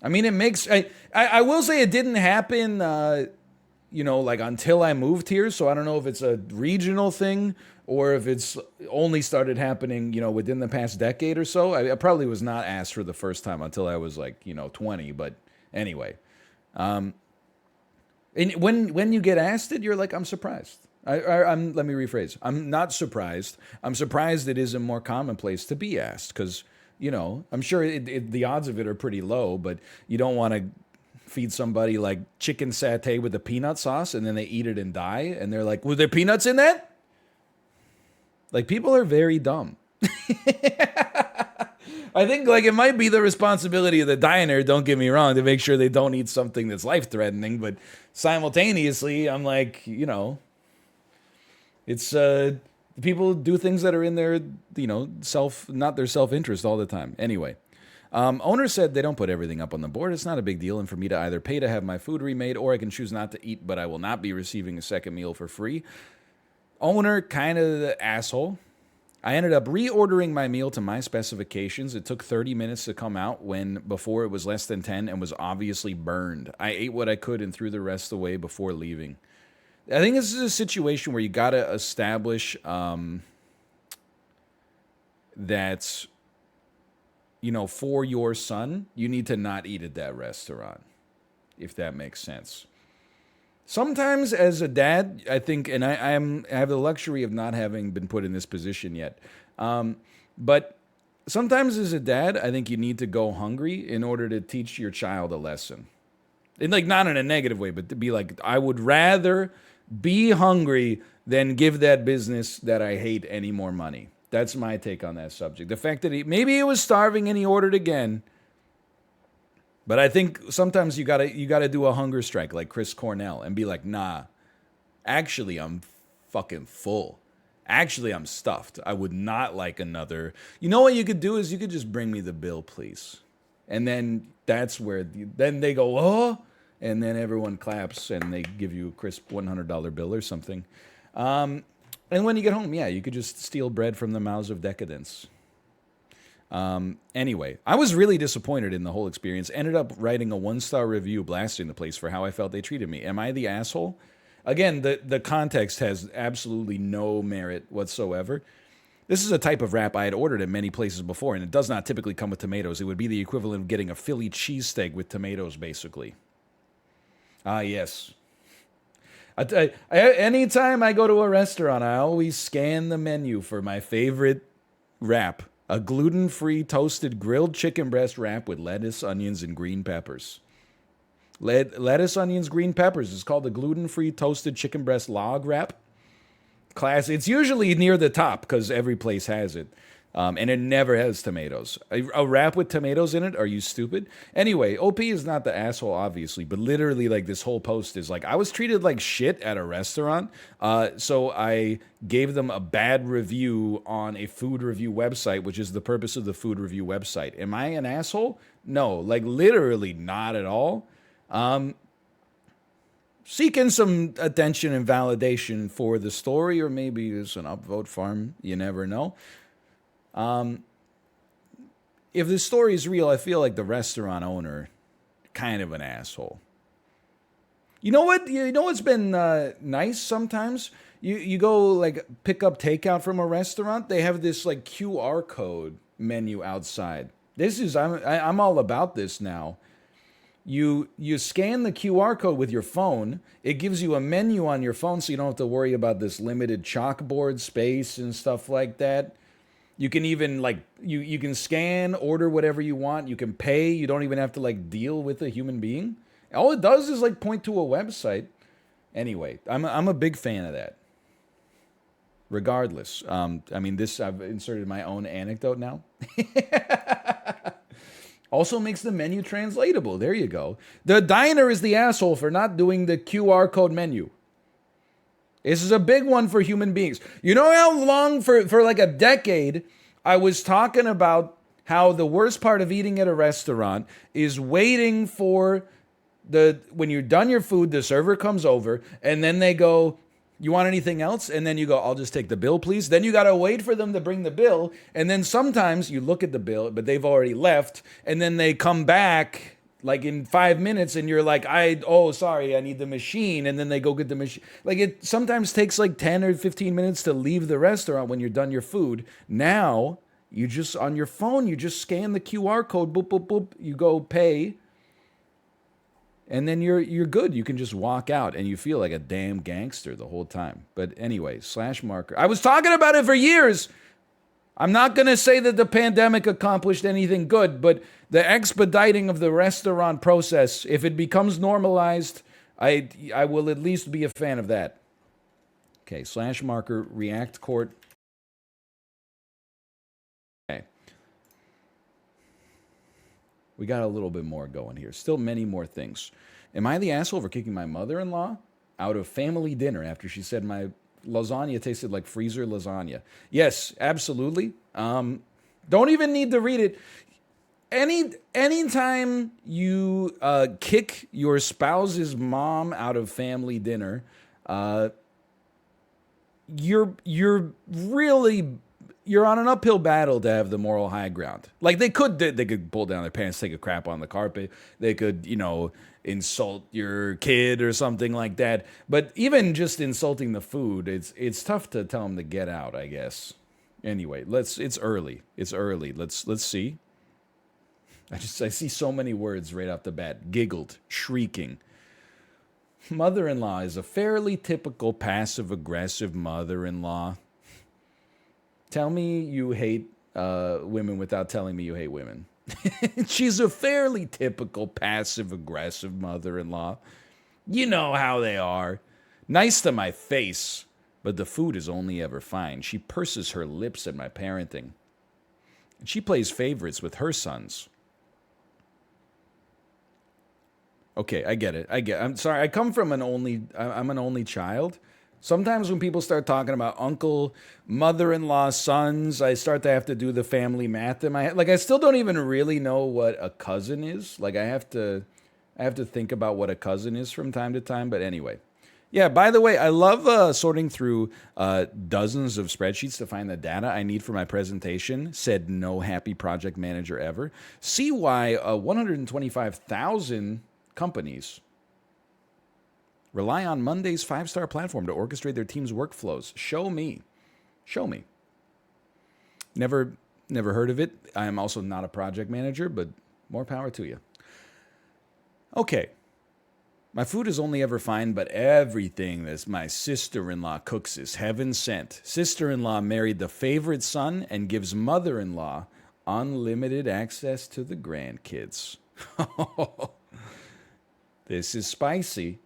I mean, it makes... I will say it didn't happen, like until I moved here, so I don't know if it's a regional thing or if it's only started happening, within the past decade or so. I probably was not asked for the first time until I was like, 20, but anyway. And when you get asked it, you're like, I'm surprised. Let me rephrase. I'm not surprised. I'm surprised it isn't more commonplace to be asked because, I'm sure the odds of it are pretty low, but you don't want to feed somebody like chicken satay with the peanut sauce and then they eat it and die. And they're like, were there peanuts in that? Like, people are very dumb. I think like it might be the responsibility of the diner, don't get me wrong, to make sure they don't eat something that's life-threatening. But simultaneously, I'm like, it's people do things that are in their, not their self-interest all the time. Anyway, owner said they don't put everything up on the board. It's not a big deal, and for me to either pay to have my food remade or I can choose not to eat, but I will not be receiving a second meal for free. Owner, kind of the asshole. I ended up reordering my meal to my specifications. It took 30 minutes to come out when before it was less than 10 and was obviously burned. I ate what I could and threw the rest away before leaving. I think this is a situation where you got to establish that, for your son, you need to not eat at that restaurant, if that makes sense. Sometimes as a dad, I think, and I have the luxury of not having been put in this position yet, but sometimes as a dad, I think you need to go hungry in order to teach your child a lesson. And like not in a negative way, but to be like, I would rather be hungry than give that business that I hate any more money. That's my take on that subject. The fact that maybe he was starving and he ordered again. But I think sometimes you gotta do a hunger strike like Chris Cornell and be like, nah, actually I'm fucking full. Actually I'm stuffed. I would not like another. You know what you could do is you could just bring me the bill, please. And then that's where then they go, oh, and then everyone claps and they give you a crisp $100 bill or something. And when you get home, yeah, you could just steal bread from the mouths of decadence. Anyway, I was really disappointed in the whole experience. Ended up writing a 1-star review blasting the place for how I felt they treated me. Am I the asshole? Again, the context has absolutely no merit whatsoever. This is a type of wrap I had ordered at many places before, and it does not typically come with tomatoes. It would be the equivalent of getting a Philly cheesesteak with tomatoes, basically. Ah, yes. Anytime I go to a restaurant, I always scan the menu for my favorite wrap. A gluten-free toasted grilled chicken breast wrap with lettuce, onions, and green peppers. Lettuce, onions, green peppers is called the gluten-free toasted chicken breast log wrap. It's usually near the top because every place has it. And it never has tomatoes. A wrap with tomatoes in it? Are you stupid? Anyway, OP is not the asshole, obviously, but literally, like, this whole post is like, I was treated like shit at a restaurant, so I gave them a bad review on a food review website, which is the purpose of the food review website. Am I an asshole? No, like, literally not at all. Seeking some attention and validation for the story, or maybe it's an upvote farm, you never know. If this story is real, I feel like the restaurant owner, kind of an asshole. You know what? You know what's been nice sometimes? You go like pick up takeout from a restaurant. They have this like QR code menu outside. I'm all about this now. You scan the QR code with your phone. It gives you a menu on your phone, so you don't have to worry about this limited chalkboard space and stuff like that. You can even like you can scan, order whatever you want. You can pay. You don't even have to like deal with a human being. All it does is like point to a website. Anyway, I'm a big fan of that. Regardless, I've inserted my own anecdote now. Also makes the menu translatable. There you go. The diner is the asshole for not doing the QR code menu. This is a big one for human beings. You know how long, for like a decade, I was talking about how the worst part of eating at a restaurant is waiting for when you're done your food, the server comes over, and then they go, you want anything else? And then you go, I'll just take the bill, please. Then you got to wait for them to bring the bill. And then sometimes you look at the bill, but they've already left. And then they come back like in 5 minutes and you're like, sorry, I need the machine. And then they go get the machine. Like it sometimes takes like 10 or 15 minutes to leave the restaurant when you're done your food. Now you just, on your phone, you just scan the QR code, boop, boop, boop. You go pay. And then you're good. You can just walk out and you feel like a damn gangster the whole time. But anyway, /marker. I was talking about it for years. I'm not going to say that the pandemic accomplished anything good, but the expediting of the restaurant process, if it becomes normalized, I will at least be a fan of that. Okay, /marker, React Court. Okay. We got a little bit more going here. Still many more things. Am I the asshole for kicking my mother-in-law out of family dinner after she said my lasagna tasted like freezer lasagna? Yes, absolutely. Don't even need to read it. Anytime you kick your spouse's mom out of family dinner, you're really you're on an uphill battle to have the moral high ground. Like they could pull down their pants, take a crap on the carpet. They could, insult your kid or something like that. But even just insulting the food, it's tough to tell them to get out, I guess. Anyway, it's early. It's early. Let's see. I see so many words right off the bat. Giggled, shrieking. Mother-in-law is a fairly typical passive-aggressive mother-in-law. Tell me you hate women without telling me you hate women. She's a fairly typical passive-aggressive mother-in-law. You know how they are. Nice to my face, but the food is only ever fine. She purses her lips at my parenting. She plays favorites with her sons. Okay, I get it. I'm sorry. I'm an only child. Sometimes when people start talking about uncle, mother-in-law, sons, I start to have to do the family math in my head. Like, I still don't even really know what a cousin is. Like, I have to think about what a cousin is from time to time. But anyway. Yeah, by the way, I love sorting through dozens of spreadsheets to find the data I need for my presentation, said no happy project manager ever. See why 125,000 companies rely on Monday's 5-star platform to orchestrate their team's workflows. Show me. Never heard of it. I am also not a project manager, but more power to you. Okay. My food is only ever fine, but everything that my sister-in-law cooks is heaven sent. Sister-in-law married the favorite son and gives mother-in-law unlimited access to the grandkids. This is spicy.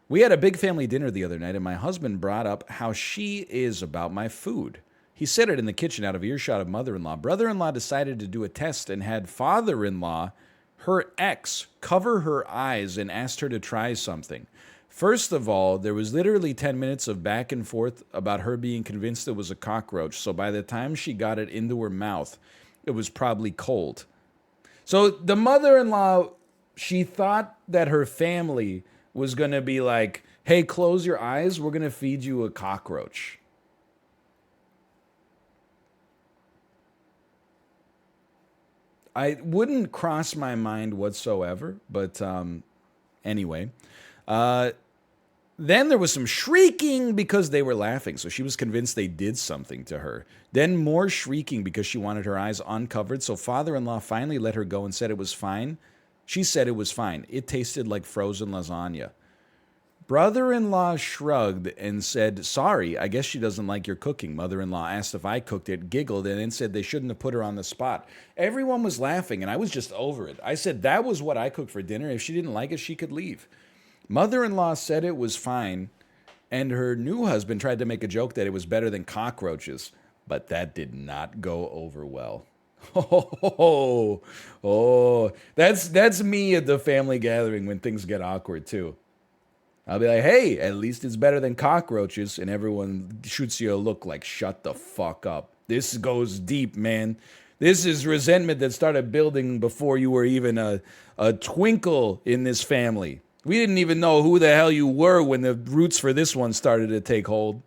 We had a big family dinner the other night, and my husband brought up how she is about my food. He said it in the kitchen out of earshot of mother-in-law. Brother-in-law decided to do a test and had father-in-law, her ex, cover her eyes and asked her to try something. First of all, there was literally 10 minutes of back and forth about her being convinced it was a cockroach, so by the time she got it into her mouth, it was probably cold. So the mother-in-law, she thought that her family was going to be like, hey, close your eyes, we're going to feed you a cockroach. I wouldn't cross my mind whatsoever, but anyway. Then there was some shrieking because they were laughing, so she was convinced they did something to her. Then more shrieking because she wanted her eyes uncovered, so father-in-law finally let her go and said it was fine. She said it was fine. It tasted like frozen lasagna. Brother-in-law shrugged and said, sorry, I guess she doesn't like your cooking. Mother-in-law asked if I cooked it, giggled, and then said they shouldn't have put her on the spot. Everyone was laughing, and I was just over it. I said that was what I cooked for dinner. If she didn't like it, she could leave. Mother-in-law said it was fine, and her new husband tried to make a joke that it was better than cockroaches, but that did not go over well. That's me at the family gathering when things get awkward, too. I'll be like, hey, at least it's better than cockroaches. And everyone shoots you a look like, shut the fuck up. This goes deep, man. This is resentment that started building before you were even a twinkle in this family. We didn't even know who the hell you were when the roots for this one started to take hold.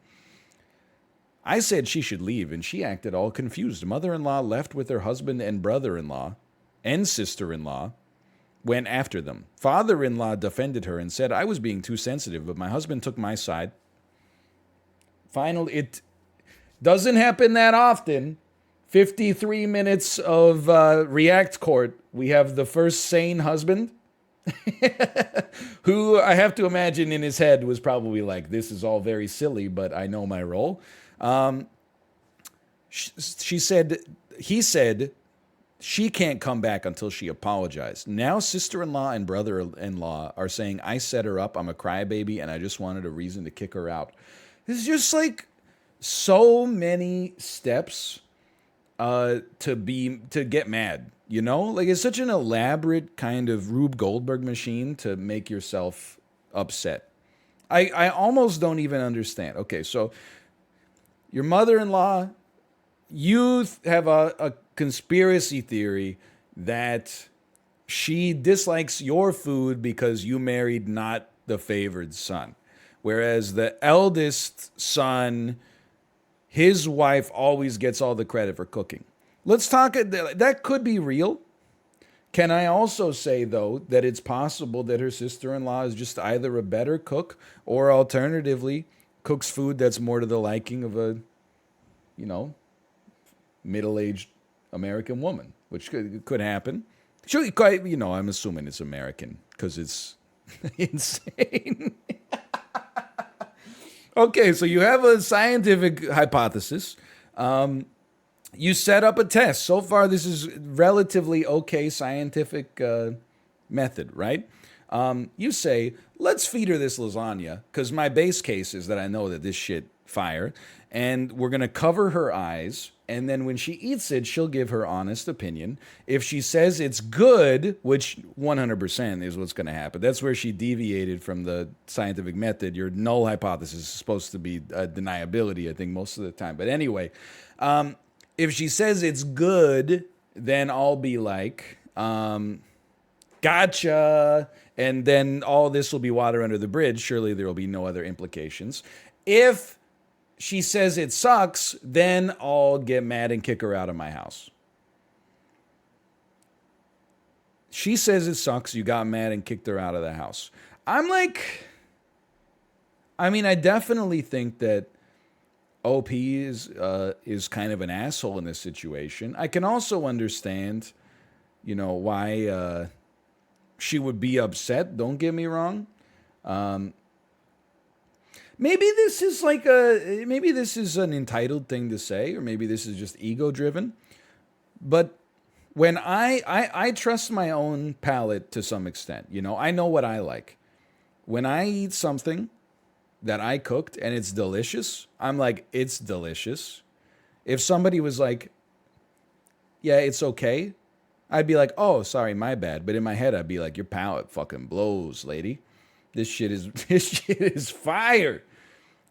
I said she should leave, and she acted all confused. Mother-in-law left with her husband and brother-in-law and sister-in-law. Went after them. Father-in-law defended her and said I was being too sensitive, but my husband took my side. Finally, it doesn't happen that often. 53 minutes of React Court. We have the first sane husband, who I have to imagine in his head was probably like, this is all very silly, but I know my role. He said, she can't come back until she apologized. Now sister-in-law and brother-in-law are saying, I set her up, I'm a crybaby, and I just wanted a reason to kick her out. This is just like so many steps to get mad, you know? Like, it's such an elaborate kind of Rube Goldberg machine to make yourself upset. I almost don't even understand. Okay, so your mother-in-law, you have a conspiracy theory that she dislikes your food because you married not the favored son. Whereas the eldest son, his wife always gets all the credit for cooking. Let's talk, that could be real. Can I also say, though, that it's possible that her sister-in-law is just either a better cook or alternatively cooks food that's more to the liking of a, you know, middle-aged American woman, which could happen. Sure, I'm assuming it's American because it's insane. Okay, so you have a scientific hypothesis. You set up a test. So far, this is relatively okay scientific method, right? You say, let's feed her this lasagna, because my base case is that I know that this shit fire, and we're going to cover her eyes, and then when she eats it, she'll give her honest opinion. If she says it's good, which 100% is what's going to happen, that's where she deviated from the scientific method. Your null hypothesis is supposed to be deniability, I think, most of the time. But anyway, if she says it's good, then I'll be like, gotcha. And then all this will be water under the bridge. Surely there will be no other implications. If she says it sucks, then I'll get mad and kick her out of my house. She says it sucks. You got mad and kicked her out of the house. I'm like, I definitely think that OP is kind of an asshole in this situation. I can also understand, why she would be upset. Don't get me wrong. Maybe this is an entitled thing to say, or maybe this is just ego driven. But when I trust my own palate to some extent, I know what I like. When I eat something that I cooked and it's delicious, I'm like, it's delicious. If somebody was like, yeah, it's okay, I'd be like, oh, sorry, my bad. But in my head, I'd be like, your palate fucking blows, lady. This shit is fire.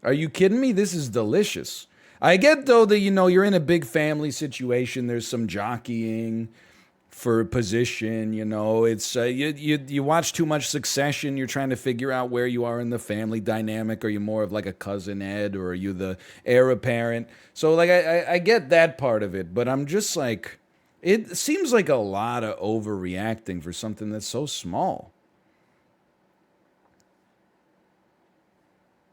Are you kidding me? This is delicious. I get, though, that, you're in a big family situation. There's some jockeying for position, it's you watch too much Succession. You're trying to figure out where you are in the family dynamic. Are you more of like a cousin Ed, or are you the heir apparent? So like I get that part of it, but I'm just like, it seems like a lot of overreacting for something that's so small.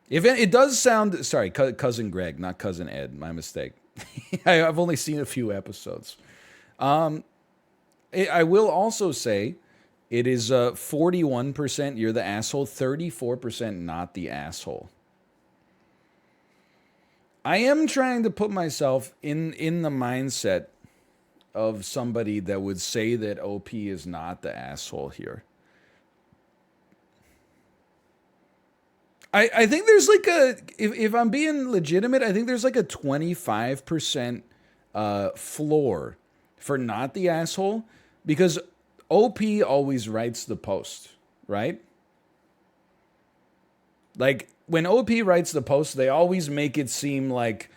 If it does sound, sorry, cousin Greg, not cousin Ed, my mistake. I've only seen a few episodes. I will also say it is 41% you're the asshole, 34% not the asshole. I am trying to put myself in the mindset of somebody that would say that OP is not the asshole here. I think there's like if I'm being legitimate, I think there's like a 25% floor for not the asshole, because OP always writes the post, right? Like when OP writes the post, they always make it seem like,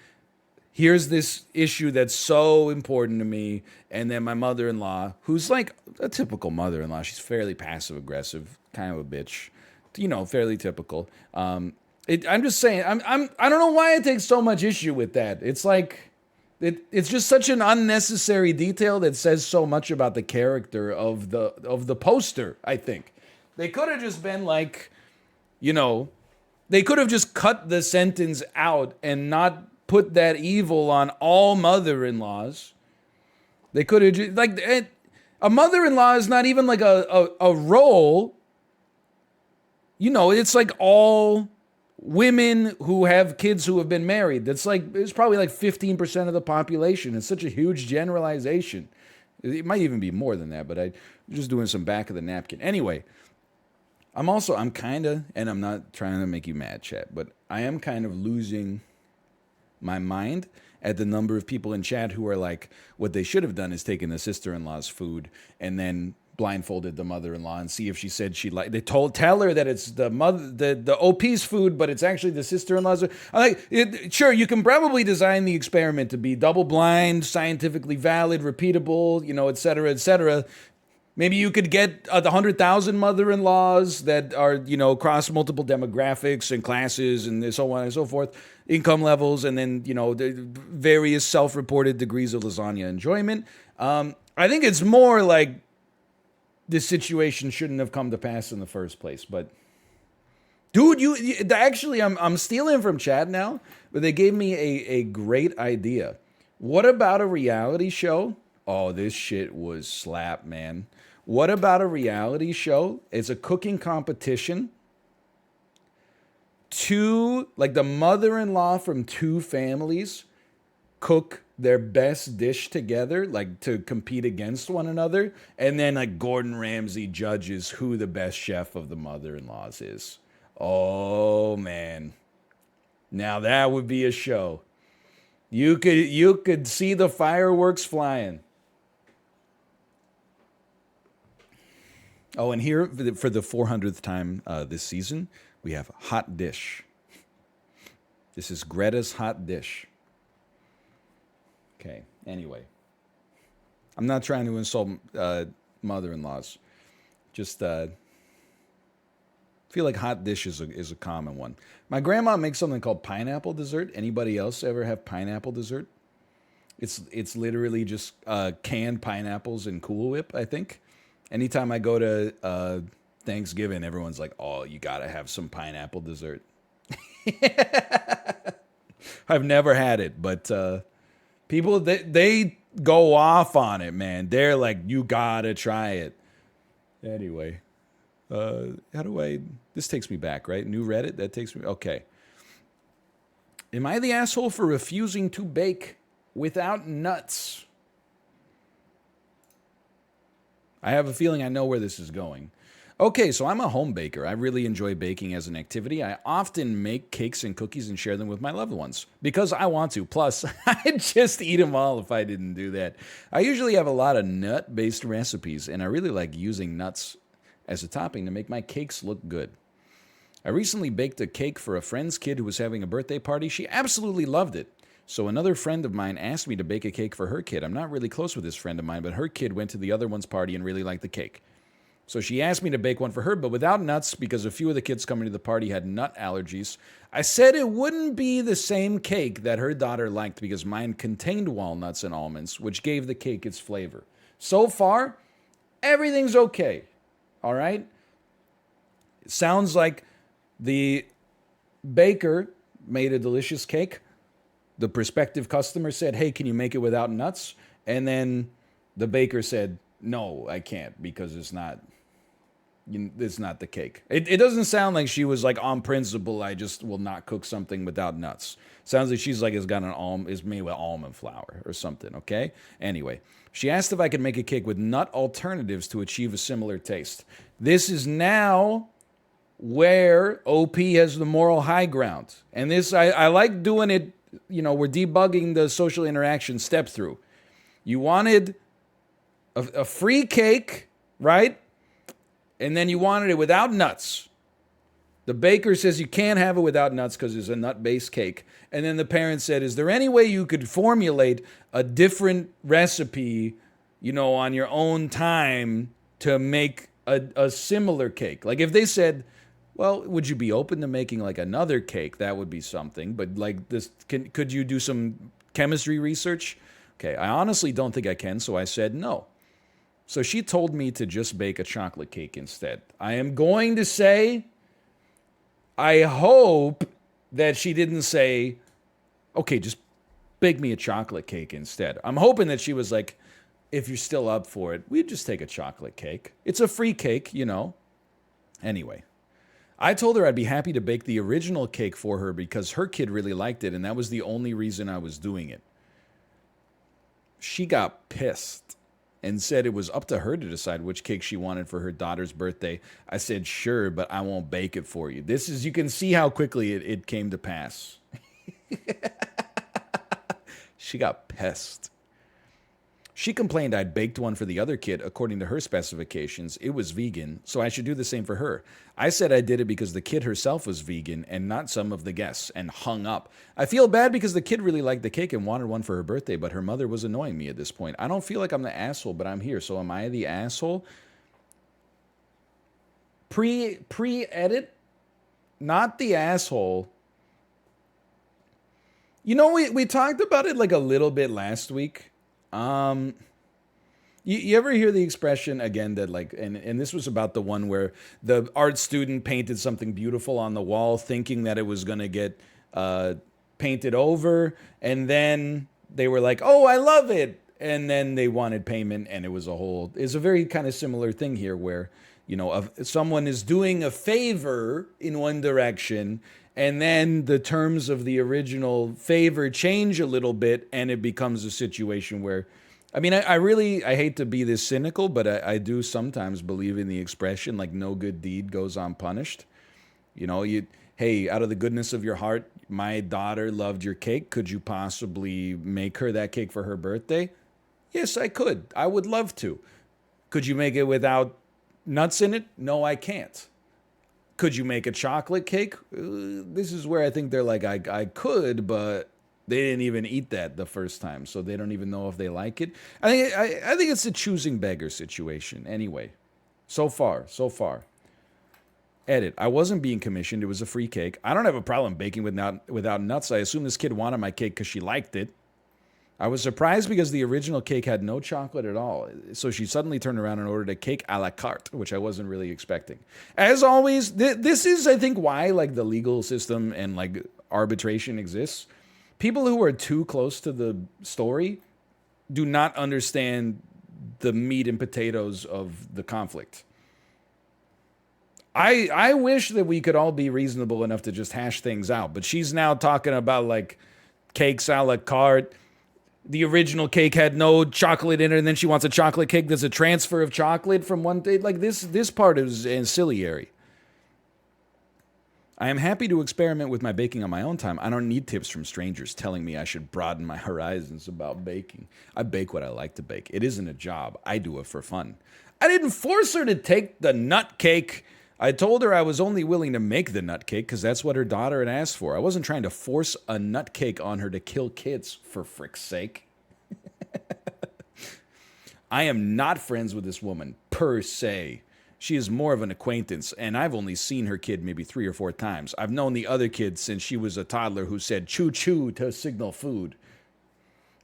here's this issue that's so important to me, and then my mother-in-law, who's like a typical mother-in-law, she's fairly passive-aggressive, kind of a bitch, fairly typical. I'm just saying, I don't know why I take so much issue with that. It's like, it's just such an unnecessary detail that says so much about the character of the poster, I think. They could have just been like, they could have just cut the sentence out and not put that evil on all mother-in-laws. They could have just, like, a mother-in-law is not even like a role. It's like all women who have kids who have been married. It's probably like 15% of the population. It's such a huge generalization. It might even be more than that, but I'm just doing some back of the napkin. Anyway, I'm kind of, and I'm not trying to make you mad, chat, but I am kind of losing my mind at the number of people in chat who are like, what they should have done is taken the sister-in-law's food and then blindfolded the mother-in-law and see if she said she liked. They tell her that it's the OP's food, but it's actually the sister-in-law's. I'm like, sure, you can probably design the experiment to be double-blind, scientifically valid, repeatable, et cetera, et cetera. Maybe you could get the 100,000 mother-in-laws that are, across multiple demographics and classes and so on and so forth, income levels, and then, the various self-reported degrees of lasagna enjoyment. I think it's more like this situation shouldn't have come to pass in the first place. But, dude, actually, I'm stealing from chat now, but they gave me a great idea. What about a reality show? Oh, this shit was slap, man. What about a reality show? It's a cooking competition. Like the mother-in-law from two families cook their best dish together, like to compete against one another. And then like Gordon Ramsay judges who the best chef of the mother-in-laws is. Oh, man. Now that would be a show. You could see the fireworks flying. Oh, and here for the 400th time this season, we have Hot Dish. This is Greta's Hot Dish. Okay, anyway. I'm not trying to insult mother-in-laws. Just feel like hot dish is a common one. My grandma makes something called pineapple dessert. Anybody else ever have pineapple dessert? It's literally just canned pineapples and Cool Whip, I think. Anytime I go to Thanksgiving, everyone's like, oh, you got to have some pineapple dessert. I've never had it, but people, they go off on it, man. They're like, you got to try it. Anyway, this takes me back, right? New Reddit, that takes me, okay. Am I the asshole for refusing to bake without nuts? I have a feeling I know where this is going. Okay, so I'm a home baker. I really enjoy baking as an activity. I often make cakes and cookies and share them with my loved ones because I want to. Plus, I'd just eat them all if I didn't do that. I usually have a lot of nut-based recipes, and I really like using nuts as a topping to make my cakes look good. I recently baked a cake for a friend's kid who was having a birthday party. She absolutely loved it. So another friend of mine asked me to bake a cake for her kid. I'm not really close with this friend of mine, but her kid went to the other one's party and really liked the cake. So she asked me to bake one for her, but without nuts because a few of the kids coming to the party had nut allergies. I said it wouldn't be the same cake that her daughter liked because mine contained walnuts and almonds, which gave the cake its flavor. So far, everything's okay. All right? It sounds like the baker made a delicious cake. The prospective customer said, hey, can you make it without nuts? And then the baker said, no, I can't because it's not the cake. It doesn't sound like she was like on principle, I just will not cook something without nuts. Sounds like she's like is made with almond flour or something, okay? Anyway, she asked if I could make a cake with nut alternatives to achieve a similar taste. This is now where OP has the moral high ground. And this, I like doing it. We're debugging the social interaction step through. You wanted a free cake, right? And then you wanted it without nuts. The baker says you can't have it without nuts because it's a nut-based cake. And then the parent said, is there any way you could formulate a different recipe, on your own time to make a similar cake? Like if they said, well, would you be open to making like another cake? That would be something. But like this, could you do some chemistry research? Okay, I honestly don't think I can, so I said no. So she told me to just bake a chocolate cake instead. I am going to say, I hope that she didn't say, okay, just bake me a chocolate cake instead. I'm hoping that she was like, if you're still up for it, we'd just take a chocolate cake. It's a free cake, Anyway. I told her I'd be happy to bake the original cake for her because her kid really liked it, and that was the only reason I was doing it. She got pissed and said it was up to her to decide which cake she wanted for her daughter's birthday. I said, sure, but I won't bake it for you. You can see how quickly it came to pass. She got pissed. She complained I'd baked one for the other kid according to her specifications. It was vegan, so I should do the same for her. I said I did it because the kid herself was vegan and not some of the guests, and hung up. I feel bad because the kid really liked the cake and wanted one for her birthday, but her mother was annoying me at this point. I don't feel like I'm the asshole, but I'm here. So am I the asshole Pre-edit, not the asshole. You know, we talked about it like a little bit last week. Um, you ever hear the expression again that like, and this was about the one where the art student painted something beautiful on the wall, thinking that it was gonna get uh, painted over, and then they were like, "Oh, I love it," and then they wanted payment, and it was a whole. It's a very kind of similar thing here, where someone is doing a favor in one direction, and then the terms of the original favor change a little bit, and it becomes a situation where I mean, I hate to be this cynical, but I do sometimes believe in the expression like no good deed goes unpunished. Hey, out of the goodness of your heart, my daughter loved your cake. Could you possibly make her that cake for her birthday? Yes, I could. I would love to. Could you make it without nuts in it? No, I can't. Could you make a chocolate cake? This is where I think they're like, I could, but they didn't even eat that the first time, so they don't even know if they like it. I think it's a choosing beggar situation. Anyway, so far, so far. Edit. I wasn't being commissioned. It was a free cake. I don't have a problem baking without nuts. I assume this kid wanted my cake because she liked it. I was surprised because the original cake had no chocolate at all. So she suddenly turned around and ordered a cake a la carte, which I wasn't really expecting. As always, this is, I think, why like the legal system and like arbitration exists. People who are too close to the story do not understand the meat and potatoes of the conflict. I wish that we could all be reasonable enough to just hash things out, but she's now talking about like cakes a la carte. The original cake had no chocolate in it, and then she wants a chocolate cake that's a transfer of chocolate from one day. Like this part is ancillary. I am happy to experiment with my baking on my own time. I don't need tips from strangers telling me I should broaden my horizons about baking. I bake what I like to bake. It isn't a job. I do it for fun. I didn't force her to take the nut cake. I told her I was only willing to make the nut cake because that's what her daughter had asked for. I wasn't trying to force a nut cake on her to kill kids, for frick's sake. I am not friends with this woman, per se. She is more of an acquaintance, and I've only seen her kid maybe 3 or 4 times. I've known the other kid since she was a toddler who said choo-choo to signal food.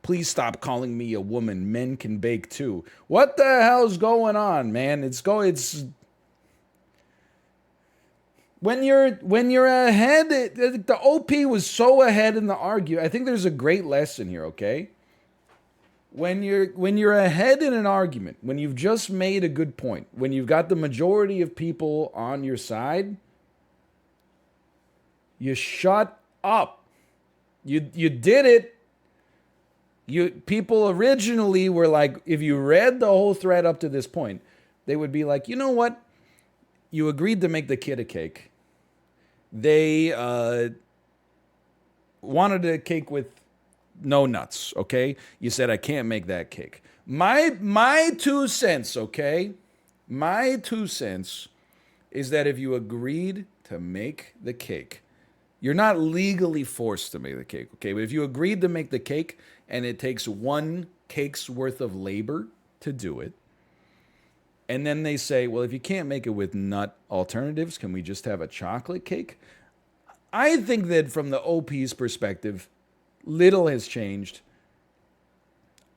Please stop calling me a woman. Men can bake too. What the hell's going on, man? It's when you're ahead, the OP was so ahead in the argument. I think there's a great lesson here, okay? When you're ahead in an argument, when you've just made a good point, when you've got the majority of people on your side, you shut up. You did it. People originally were like, if you read the whole thread up to this point, they would be like, you know what? You agreed to make the kid a cake. They wanted a cake with no nuts, okay? You said I can't make that cake. My 2 cents, okay? My 2 cents is that if you agreed to make the cake, you're not legally forced to make the cake, okay? But if you agreed to make the cake and it takes 1 cake's worth of labor to do it, and then they say, well, if you can't make it with nut alternatives, can we just have a chocolate cake? I think that from the OP's perspective, little has changed.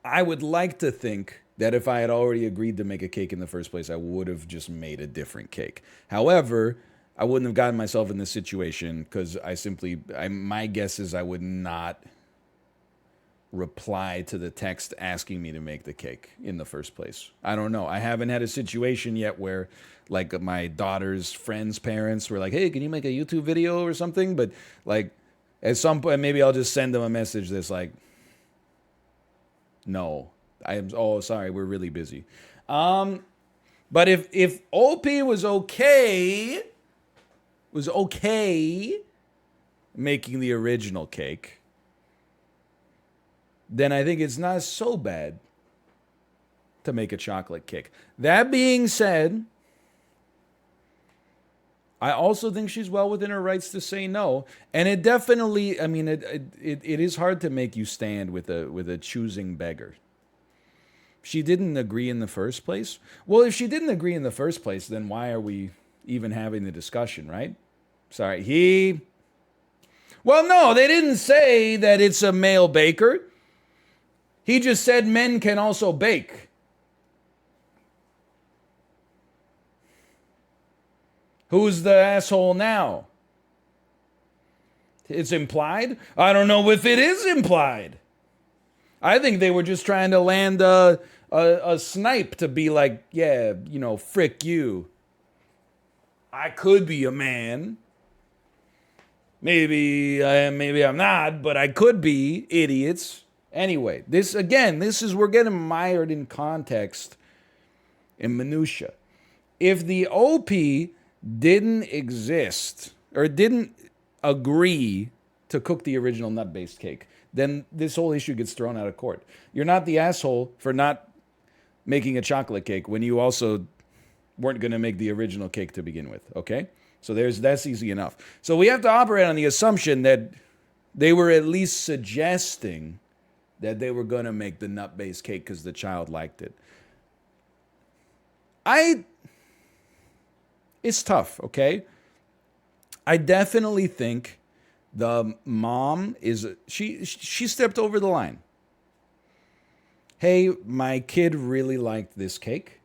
I would like to think that if I had already agreed to make a cake in the first place, I would have just made a different cake. However, I wouldn't have gotten myself in this situation because my guess is I would not reply to the text asking me to make the cake in the first place. I don't know. I haven't had a situation yet where like my daughter's friends' parents were like, hey, can you make a YouTube video or something? But like at some point, maybe I'll just send them a message that's like, no, sorry, we're really busy. But if OP was okay making the original cake, then I think it's not so bad to make a chocolate cake. That being said, I also think she's well within her rights to say no. And it definitely, I mean, it is hard to make you stand with a choosing beggar. She didn't agree in the first place. Well, if she didn't agree in the first place, then why are we even having the discussion, right? Sorry, well, no, they didn't say that it's a male baker. He just said men can also bake. Who's the asshole now? It's implied? I don't know if it is implied. I think they were just trying to land a snipe to be like, yeah, frick you. I could be a man. Maybe I'm not, but I could be, idiots. Anyway, we're getting mired in context, in minutia. If the OP didn't exist or didn't agree to cook the original nut-based cake, then this whole issue gets thrown out of court. You're not the asshole for not making a chocolate cake when you also weren't going to make the original cake to begin with, okay? So that's easy enough. So we have to operate on the assumption that they were at least suggesting that they were going to make the nut-based cake because the child liked it. It's tough, okay? I definitely think the mom she stepped over the line. Hey, my kid really liked this cake.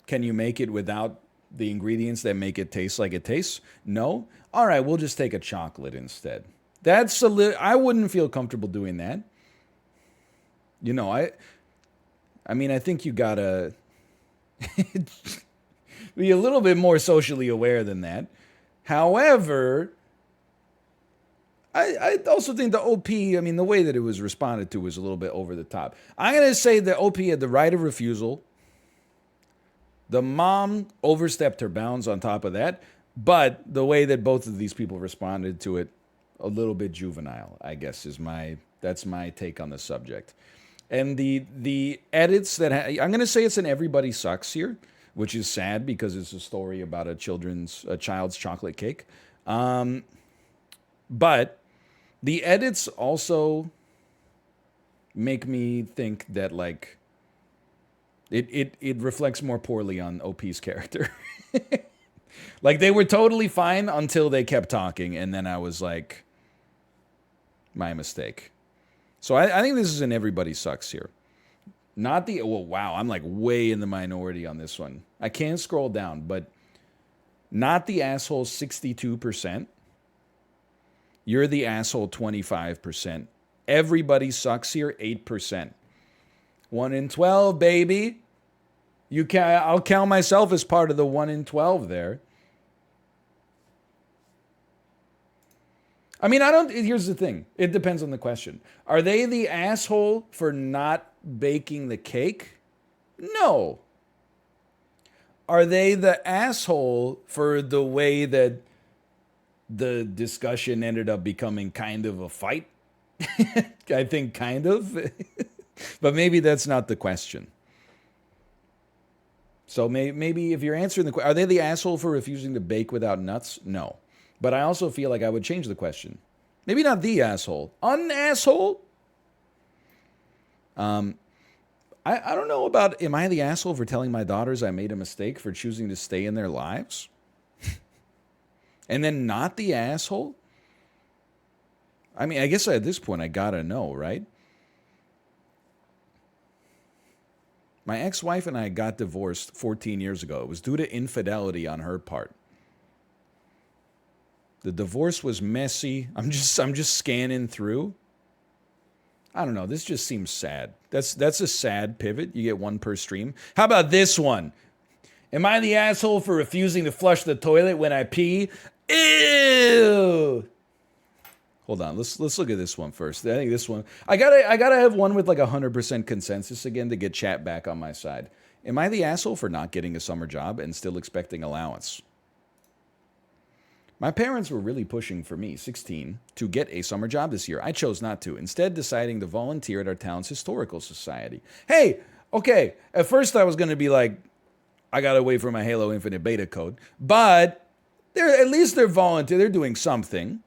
Can you make it without the ingredients that make it taste like it tastes? No? All right, we'll just take a chocolate instead. I wouldn't feel comfortable doing that. I think you gotta be a little bit more socially aware than that. However, I also think the OP, the way that it was responded to was a little bit over the top. I'm going to say the OP had the right of refusal. The mom overstepped her bounds on top of that. But the way that both of these people responded to it, a little bit juvenile, I guess, that's my take on the subject. And the edits I'm going to say it's an everybody sucks here, which is sad because it's a story about a child's chocolate cake. But the edits also make me think that it reflects more poorly on OP's character. Like they were totally fine until they kept talking, and then I was like, my mistake. So I think this is an everybody sucks here. Not wow, I'm like way in the minority on this one. I can't scroll down, but not the asshole 62%. You're the asshole 25%. Everybody sucks here 8%. 1 in 12, baby. I'll count myself as part of the 1 in 12 there. Here's the thing. It depends on the question. Are they the asshole for not baking the cake? No. Are they the asshole for the way that the discussion ended up becoming kind of a fight? I think kind of. But maybe that's not the question. So maybe if you're answering the question, are they the asshole for refusing to bake without nuts? No. But I also feel like I would change the question. Maybe not the asshole. An-asshole? I don't know about, am I the asshole for telling my daughters I made a mistake for choosing to stay in their lives? And then not the asshole? I guess at this point I gotta know, right? My ex-wife and I got divorced 14 years ago. It was due to infidelity on her part. The divorce was messy. I'm just scanning through. I don't know. This just seems sad. That's a sad pivot. You get one per stream. How about this one? Am I the asshole for refusing to flush the toilet when I pee? Ew. Hold on. Let's look at this one first. I think this one. I gotta have one with like 100% consensus again to get chat back on my side. Am I the asshole for not getting a summer job and still expecting allowance? My parents were really pushing for me, 16, to get a summer job this year. I chose not to, instead deciding to volunteer at our town's historical society. Hey, okay, at first I was going to be like, I got to wait for my Halo Infinite beta code. But at least they're volunteer. They're doing something.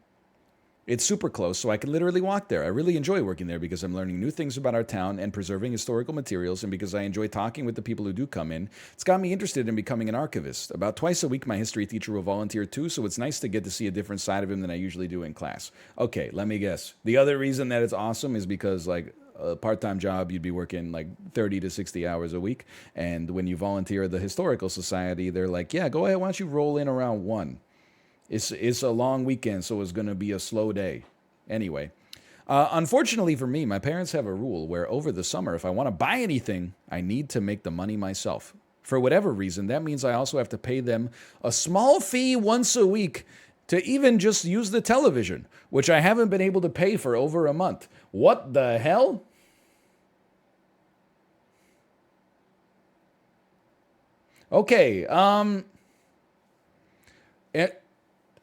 It's super close, so I can literally walk there. I really enjoy working there because I'm learning new things about our town and preserving historical materials, and because I enjoy talking with the people who do come in. It's got me interested in becoming an archivist. About twice a week, my history teacher will volunteer too, so it's nice to get to see a different side of him than I usually do in class. Okay, let me guess. The other reason that it's awesome is because, like, a part-time job, you'd be working like 30 to 60 hours a week, and when you volunteer at the Historical Society, they're like, yeah, go ahead, why don't you roll in around 1? It's a long weekend, so it's going to be a slow day. Anyway, unfortunately for me, my parents have a rule where over the summer, if I want to buy anything, I need to make the money myself. For whatever reason, that means I also have to pay them a small fee once a week to even just use the television, which I haven't been able to pay for over a month. What the hell? Okay,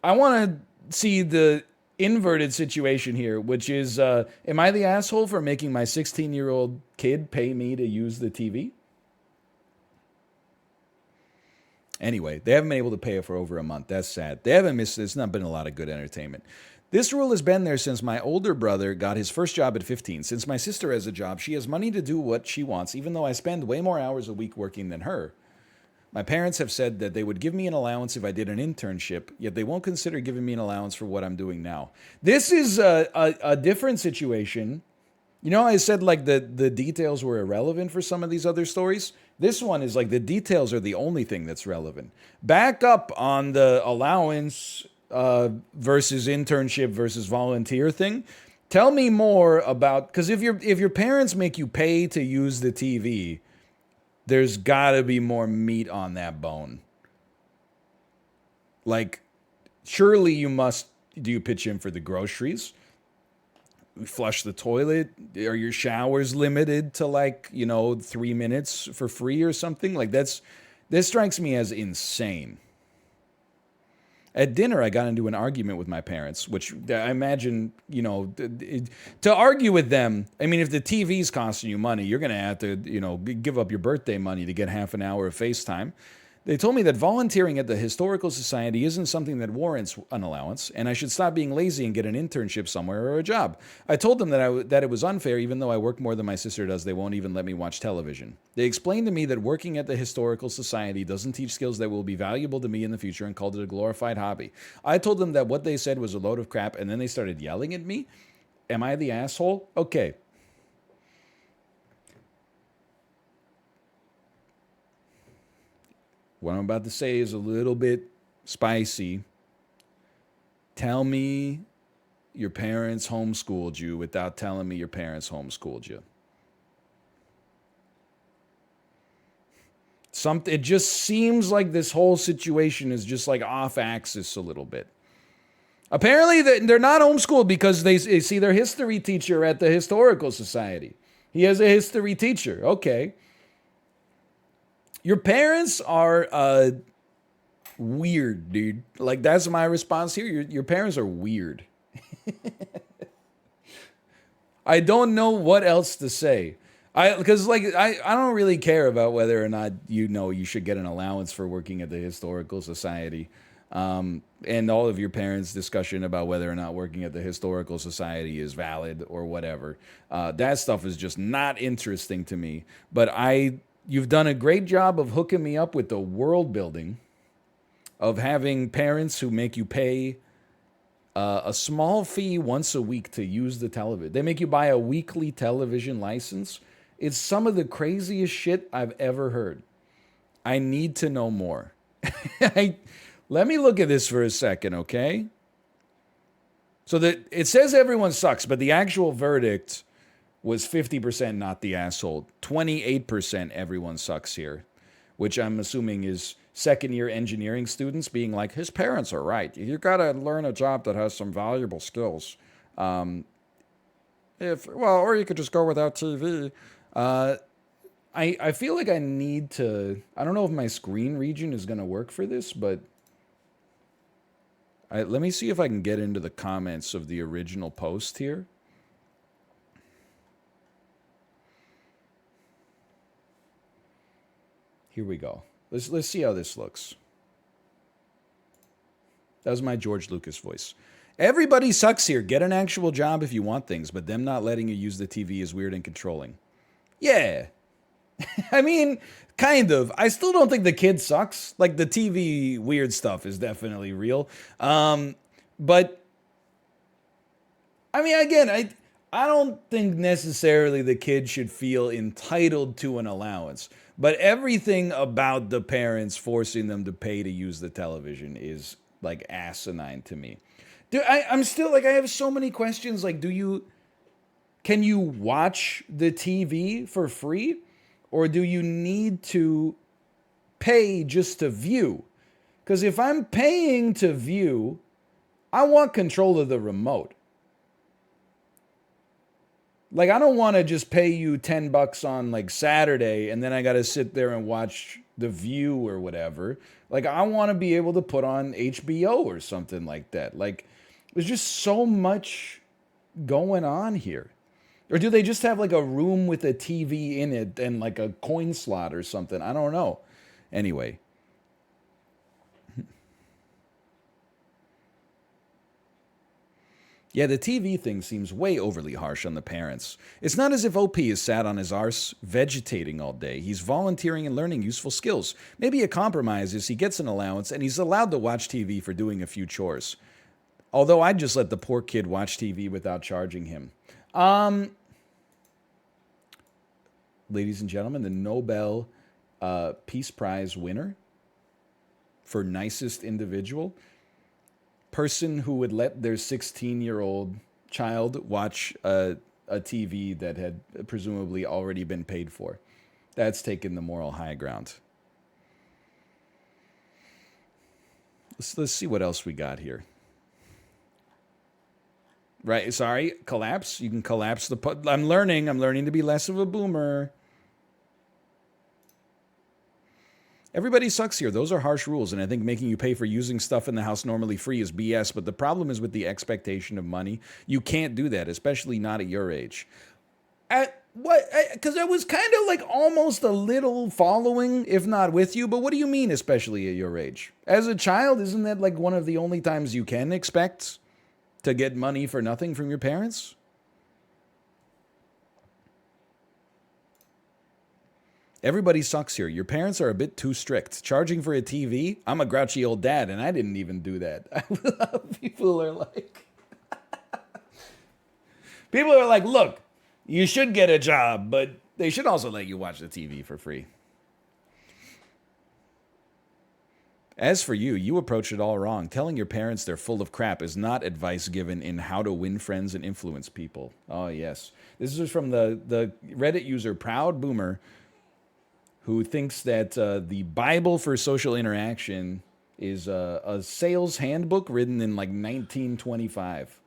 I want to see the inverted situation here, which is, am I the asshole for making my 16-year-old kid pay me to use the TV? Anyway, they haven't been able to pay it for over a month. That's sad. They haven't missed, there's not been a lot of good entertainment. This rule has been there since my older brother got his first job at 15. Since my sister has a job, she has money to do what she wants, even though I spend way more hours a week working than her. My parents have said that they would give me an allowance if I did an internship, yet they won't consider giving me an allowance for what I'm doing now. This is a different situation. You know, I said like the details were irrelevant for some of these other stories. This one is like the details are the only thing that's relevant. Back up on the allowance versus internship versus volunteer thing. Tell me more about, because if your parents make you pay to use the TV, there's got to be more meat on that bone. Like, surely you must. Do you pitch in for the groceries? Flush the toilet? Are your showers limited to, like, 3 minutes for free or something? Like, this strikes me as insane. At dinner, I got into an argument with my parents, which I imagine, to argue with them, I mean, if the TV's costing you money, you're going to have to, give up your birthday money to get half an hour of FaceTime. They told me that volunteering at the Historical Society isn't something that warrants an allowance, and I should stop being lazy and get an internship somewhere or a job. I told them that it was unfair, even though I work more than my sister does, they won't even let me watch television. They explained to me that working at the Historical Society doesn't teach skills that will be valuable to me in the future and called it a glorified hobby. I told them that what they said was a load of crap, and then they started yelling at me. Am I the asshole? Okay. What I'm about to say is a little bit spicy. Tell me your parents homeschooled you without telling me your parents homeschooled you. It just seems like this whole situation is just like off axis a little bit. Apparently, they're not homeschooled because they see their history teacher at the Historical Society. He has a history teacher. Okay. Your parents are weird, dude. Like, that's my response here. Your parents are weird. I don't know what else to say. Because I don't really care about whether or not you should get an allowance for working at the Historical Society. And all of your parents' discussion about whether or not working at the Historical Society is valid or whatever. That stuff is just not interesting to me. But you've done a great job of hooking me up with the world building of having parents who make you pay a small fee once a week to use the television. They make you buy a weekly television license. It's some of the craziest shit I've ever heard. I need to know more. Let me look at this for a second, okay? So it says everyone sucks, but the actual verdict was 50% not the asshole. 28% everyone sucks here, which I'm assuming is second-year engineering students being like, his parents are right. You got to learn a job that has some valuable skills. Or you could just go without TV. I feel like I need to, I don't know if my screen region is going to work for this, but let me see if I can get into the comments of the original post here. Here we go. Let's see how this looks. That was my George Lucas voice. Everybody sucks here. Get an actual job if you want things, but them not letting you use the TV is weird and controlling. Yeah. I mean, kind of. I still don't think the kid sucks. Like, the TV weird stuff is definitely real. But, I mean, again, I don't think necessarily the kid should feel entitled to an allowance. But everything about the parents forcing them to pay to use the television is, like, asinine to me. Dude, I'm still, like, I have so many questions. Like, can you watch the TV for free? Or do you need to pay just to view? Because if I'm paying to view, I want control of the remote. Like, I don't want to just pay you $10 on like Saturday and then I got to sit there and watch The View or whatever. Like, I want to be able to put on HBO or something like that. Like, there's just so much going on here. Or do they just have like a room with a TV in it and like a coin slot or something? I don't know. Anyway. Yeah, the TV thing seems way overly harsh on the parents. It's not as if OP is sat on his arse vegetating all day. He's volunteering and learning useful skills. Maybe a compromise is he gets an allowance and he's allowed to watch TV for doing a few chores. Although I'd just let the poor kid watch TV without charging him. Ladies and gentlemen, the Nobel Peace Prize winner for nicest individual, person who would let their 16-year-old child watch a TV that had presumably already been paid for. That's taken the moral high ground. Let's see what else we got here. Right, sorry, collapse. You can collapse the... I'm learning to be less of a boomer. Everybody sucks here. Those are harsh rules, and I think making you pay for using stuff in the house normally free is BS, but the problem is with the expectation of money. You can't do that, especially not at your age. Because I was kind of like almost a little following, if not with you, but what do you mean, especially at your age? As a child, isn't that like one of the only times you can expect to get money for nothing from your parents? Everybody sucks here. Your parents are a bit too strict. Charging for a TV? I'm a grouchy old dad, and I didn't even do that. People are like, look, you should get a job, but they should also let you watch the TV for free. As for you, you approach it all wrong. Telling your parents they're full of crap is not advice given in How to Win Friends and Influence People. Oh, yes. This is from the Reddit user Proud Boomer, who thinks that the Bible for social interaction is a sales handbook written in like 1925.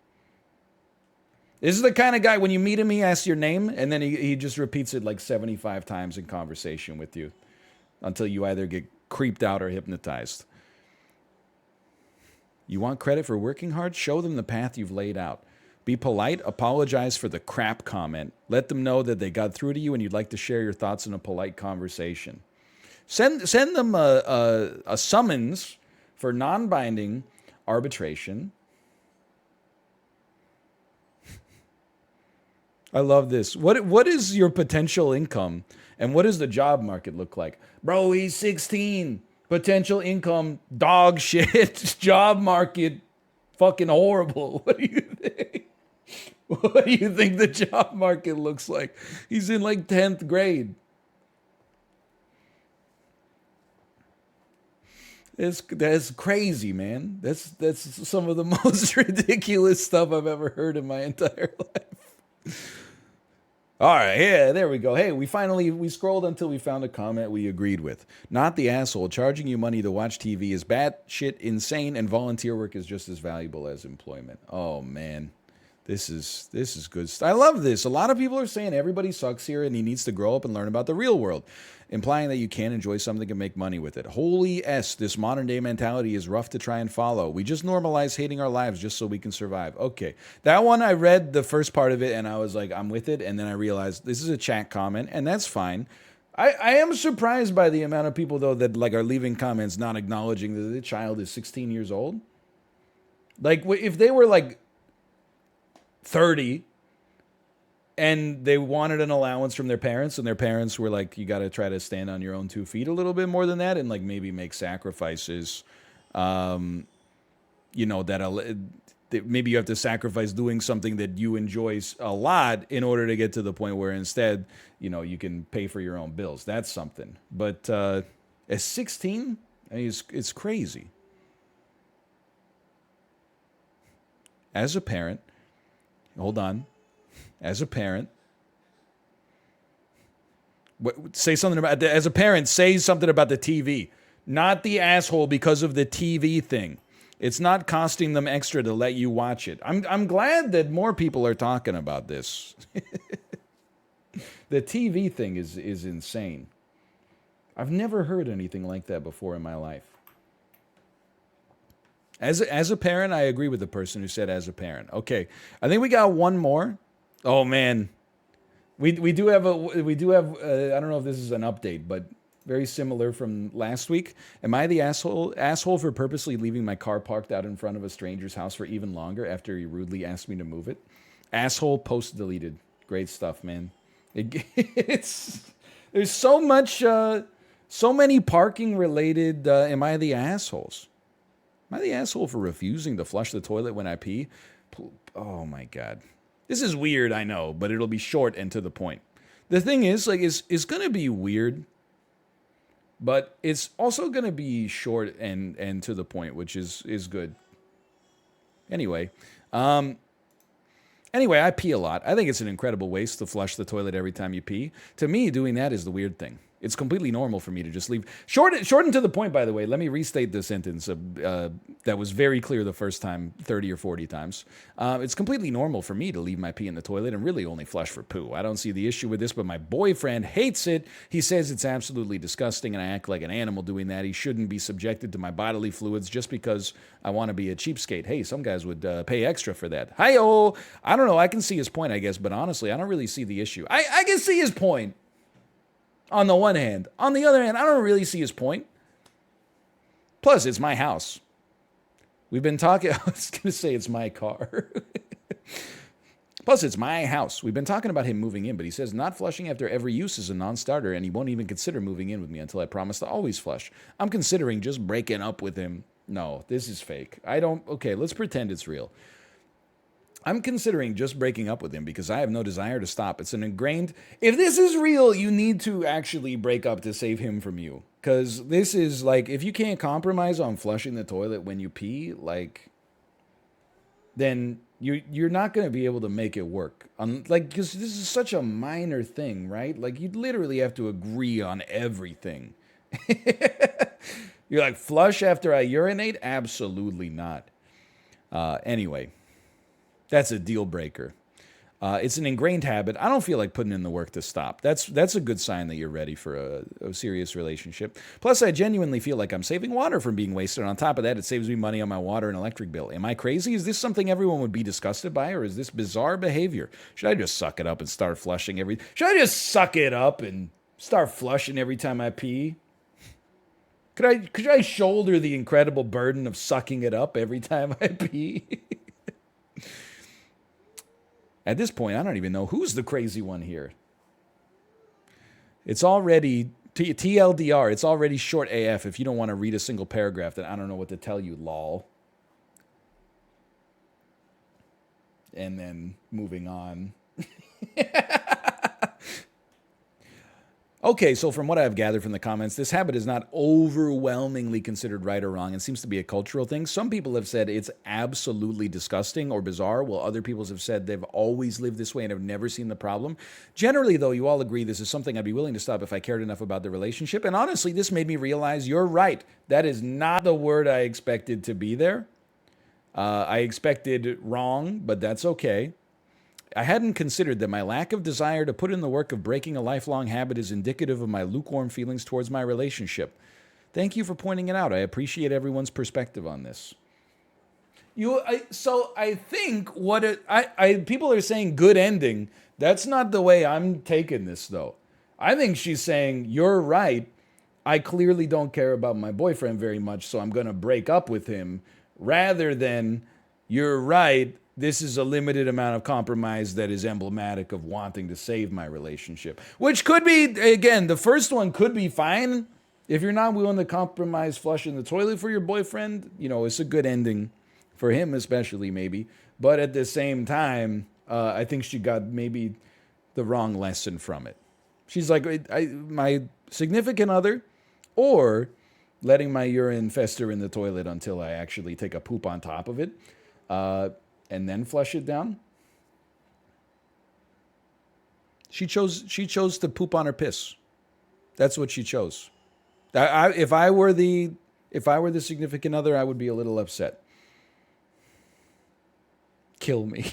This is the kind of guy, when you meet him, he asks your name, and then he just repeats it like 75 times in conversation with you until you either get creeped out or hypnotized. You want credit for working hard? Show them the path you've laid out. Be polite, apologize for the crap comment. Let them know that they got through to you and you'd like to share your thoughts in a polite conversation. Send them a summons for non-binding arbitration. I love this. What is your potential income and what does the job market look like? Bro, he's 16. Potential income, dog shit. Job market, fucking horrible. What do you think? What do you think the job market looks like? He's in like 10th grade. That's crazy, man. That's some of the most ridiculous stuff I've ever heard in my entire life. All right, yeah, there we go. Hey, we scrolled until we found a comment we agreed with. Not the asshole. Charging you money to watch TV is batshit insane, and volunteer work is just as valuable as employment. Oh, man. This is good. I love this. A lot of people are saying everybody sucks here and he needs to grow up and learn about the real world, implying that you can enjoy something and make money with it. Holy S, this modern day mentality is rough to try and follow. We just normalize hating our lives just so we can survive. Okay. That one, I read the first part of it and I was like, I'm with it. And then I realized this is a chat comment and that's fine. I am surprised by the amount of people though that like are leaving comments not acknowledging that the child is 16 years old. Like if they were like 30 and they wanted an allowance from their parents, and their parents were like, you got to try to stand on your own 2 feet a little bit more than that, and like maybe make sacrifices, you know, that maybe you have to sacrifice doing something that you enjoy a lot in order to get to the point where instead, you know, you can pay for your own bills. That's something. But at 16, I mean, it's crazy. As a parent, hold on. As a parent, say something about as a parent. Say something about the TV, not the asshole because of the TV thing. It's not costing them extra to let you watch it. I'm glad that more people are talking about this. The TV thing is insane. I've never heard anything like that before in my life. As a parent, I agree with the person who said as a parent. Okay, I think we got one more. Oh man, we do have I don't know if this is an update, but very similar from last week. Am I the asshole for purposely leaving my car parked out in front of a stranger's house for even longer after he rudely asked me to move it? Asshole post deleted. Great stuff, man. It's there's so much so many parking related am I the assholes? Am I the asshole for refusing to flush the toilet when I pee? Oh my god. This is weird, I know, but it'll be short and to the point. The thing is, like, it's going to be weird, but it's also going to be short and to the point, which is good. Anyway, I pee a lot. I think it's an incredible waste to flush the toilet every time you pee. To me, doing that is the weird thing. It's completely normal for me to just leave. Short and to the point, by the way. Let me restate the sentence that was very clear the first time, 30 or 40 times. It's completely normal for me to leave my pee in the toilet and really only flush for poo. I don't see the issue with this, but my boyfriend hates it. He says it's absolutely disgusting and I act like an animal doing that. He shouldn't be subjected to my bodily fluids just because I want to be a cheapskate. Hey, some guys would pay extra for that. Hi-oh! I don't know. I can see his point, I guess, but honestly, I don't really see the issue. I can see his point. On the one hand. On the other hand, I don't really see his point. Plus, it's my house. We've been talking... I was going to say it's my car. Plus, it's my house. We've been talking about him moving in, but he says not flushing after every use is a non-starter, and he won't even consider moving in with me until I promise to always flush. I'm considering just breaking up with him. No, this is fake. I don't... Okay, let's pretend it's real. I'm considering just breaking up with him because I have no desire to stop. It's an ingrained... If this is real, you need to actually break up to save him from you. Because this is like, if you can't compromise on flushing the toilet when you pee, like, then you're not going to be able to make it work. Like, because this is such a minor thing, right? Like, you'd literally have to agree on everything. You're like, flush after I urinate? Absolutely not. Anyway... That's a deal breaker. It's an ingrained habit. I don't feel like putting in the work to stop. That's a good sign that you're ready for a serious relationship. Plus, I genuinely feel like I'm saving water from being wasted. On top of that, it saves me money on my water and electric bill. Am I crazy? Is this something everyone would be disgusted by, or is this bizarre behavior? Should I just suck it up and start flushing Should I just suck it up and start flushing every time I pee? Could I shoulder the incredible burden of sucking it up every time I pee? At this point, I don't even know who's the crazy one here. It's already, TLDR, it's already short AF. If you don't want to read a single paragraph, then I don't know what to tell you, lol. And then moving on. Okay, so from what I've gathered from the comments, this habit is not overwhelmingly considered right or wrong and seems to be a cultural thing. Some people have said it's absolutely disgusting or bizarre, while other people have said they've always lived this way and have never seen the problem. Generally, though, you all agree this is something I'd be willing to stop if I cared enough about the relationship. And honestly, this made me realize you're right. That is not the word I expected to be there. I expected wrong, but that's okay. I hadn't considered that my lack of desire to put in the work of breaking a lifelong habit is indicative of my lukewarm feelings towards my relationship. Thank you for pointing it out. I appreciate everyone's perspective on this. So I think people are saying good ending. That's not the way I'm taking this, though. I think she's saying, you're right. I clearly don't care about my boyfriend very much, so I'm going to break up with him, rather than you're right. This is a limited amount of compromise that is emblematic of wanting to save my relationship. Which could be, again, the first one could be fine. If you're not willing to compromise flushing the toilet for your boyfriend, it's a good ending for him, especially maybe. But at the same time, I think she got maybe the wrong lesson from it. She's like, my significant other, or letting my urine fester in the toilet until I actually take a poop on top of it, and then flush it down. She chose to poop on her piss. That's what she chose. If I were the significant other, I would be a little upset. Kill me.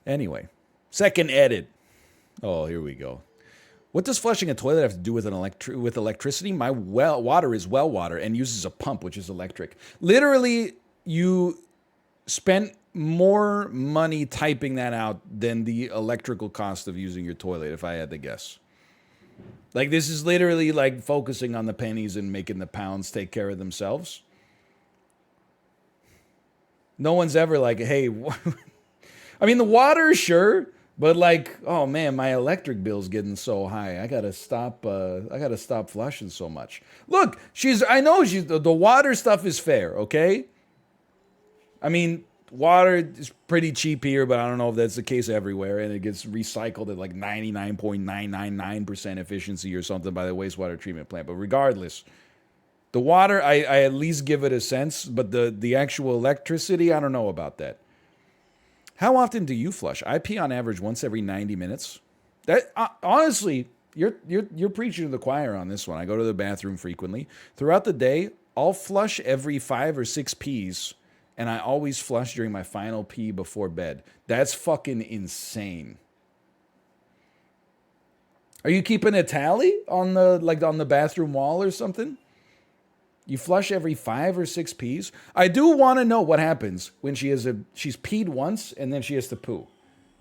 Anyway, second edit. Oh, here we go. What does flushing a toilet have to do with with electricity? My water is well water and uses a pump, which is electric. Literally, you spent more money typing that out than the electrical cost of using your toilet, if I had to guess. Like, this is literally like focusing on the pennies and making the pounds take care of themselves. No one's ever like, hey, I mean, the water, sure, but like, oh man, my electric bill's getting so high. I gotta stop flushing so much. Look, I know the water stuff is fair, okay? I mean, water is pretty cheap here, but I don't know if that's the case everywhere, and it gets recycled at like 99.999% efficiency or something by the wastewater treatment plant. But regardless, the water, I at least give it a sense, but the actual electricity, I don't know about that. How often do you flush? I pee on average once every 90 minutes. That honestly, you're preaching to the choir on this one. I go to the bathroom frequently. Throughout the day, I'll flush every 5 or 6 pees, and I always flush during my final pee before bed. That's fucking insane. Are you keeping a tally on the bathroom wall or something? You flush every 5 or 6 pees. I do want to know what happens when she's peed once and then she has to poo.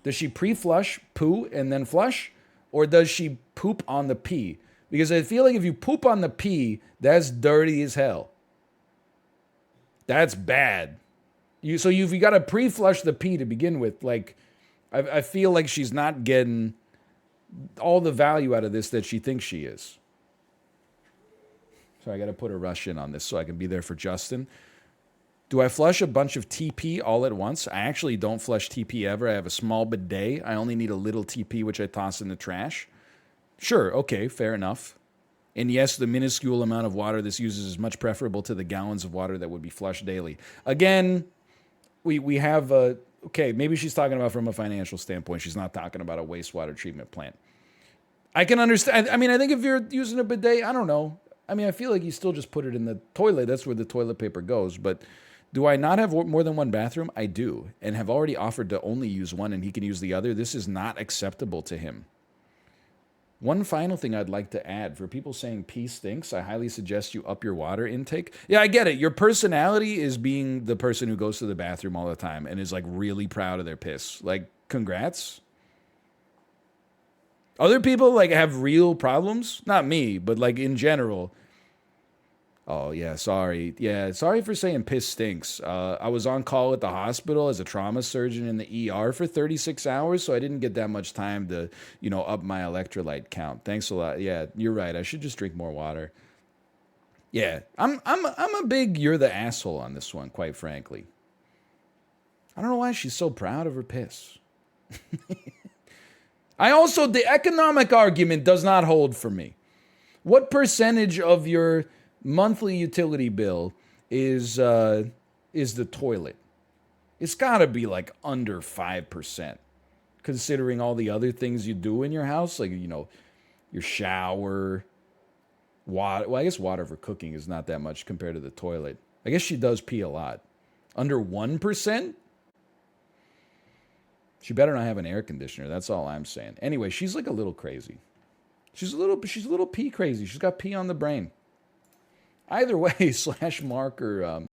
Does she pre-flush, poo, and then flush? Or does she poop on the pee? Because I feel like if you poop on the pee, that's dirty as hell. That's bad. You got to pre-flush the pee to begin with. Like, I feel like she's not getting all the value out of this that she thinks she is. So I got to put a rush in on this so I can be there for Justin. Do I flush a bunch of TP all at once? I actually don't flush TP ever. I have a small bidet. I only need a little TP, which I toss in the trash. Sure, okay, fair enough. And yes, the minuscule amount of water this uses is much preferable to the gallons of water that would be flushed daily. Again, we have okay, maybe she's talking about from a financial standpoint. She's not talking about a wastewater treatment plant. I can understand. I mean, I think if you're using a bidet, I don't know. I mean, I feel like you still just put it in the toilet. That's where the toilet paper goes. But do I not have more than one bathroom? I do, and have already offered to only use one, and he can use the other. This is not acceptable to him. One final thing I'd like to add. For people saying pee stinks, I highly suggest you up your water intake. Yeah, I get it. Your personality is being the person who goes to the bathroom all the time and is like really proud of their piss. Like, congrats. Other people like have real problems. Not me, but like in general. Oh, yeah, sorry. Yeah, sorry for saying piss stinks. I was on call at the hospital as a trauma surgeon in the ER for 36 hours, so I didn't get that much time to, up my electrolyte count. Thanks a lot. Yeah, you're right. I should just drink more water. Yeah, I'm a big you're the asshole on this one, quite frankly. I don't know why she's so proud of her piss. The economic argument does not hold for me. What percentage of your monthly utility bill is the toilet? It's got to be like under 5%, considering all the other things you do in your house, like, your shower, water. Well, I guess water for cooking is not that much compared to the toilet. I guess she does pee a lot. Under 1%? She better not have an air conditioner. That's all I'm saying. Anyway, she's like a little crazy. She's a little pee crazy. She's got pee on the brain. Either way, /Mark or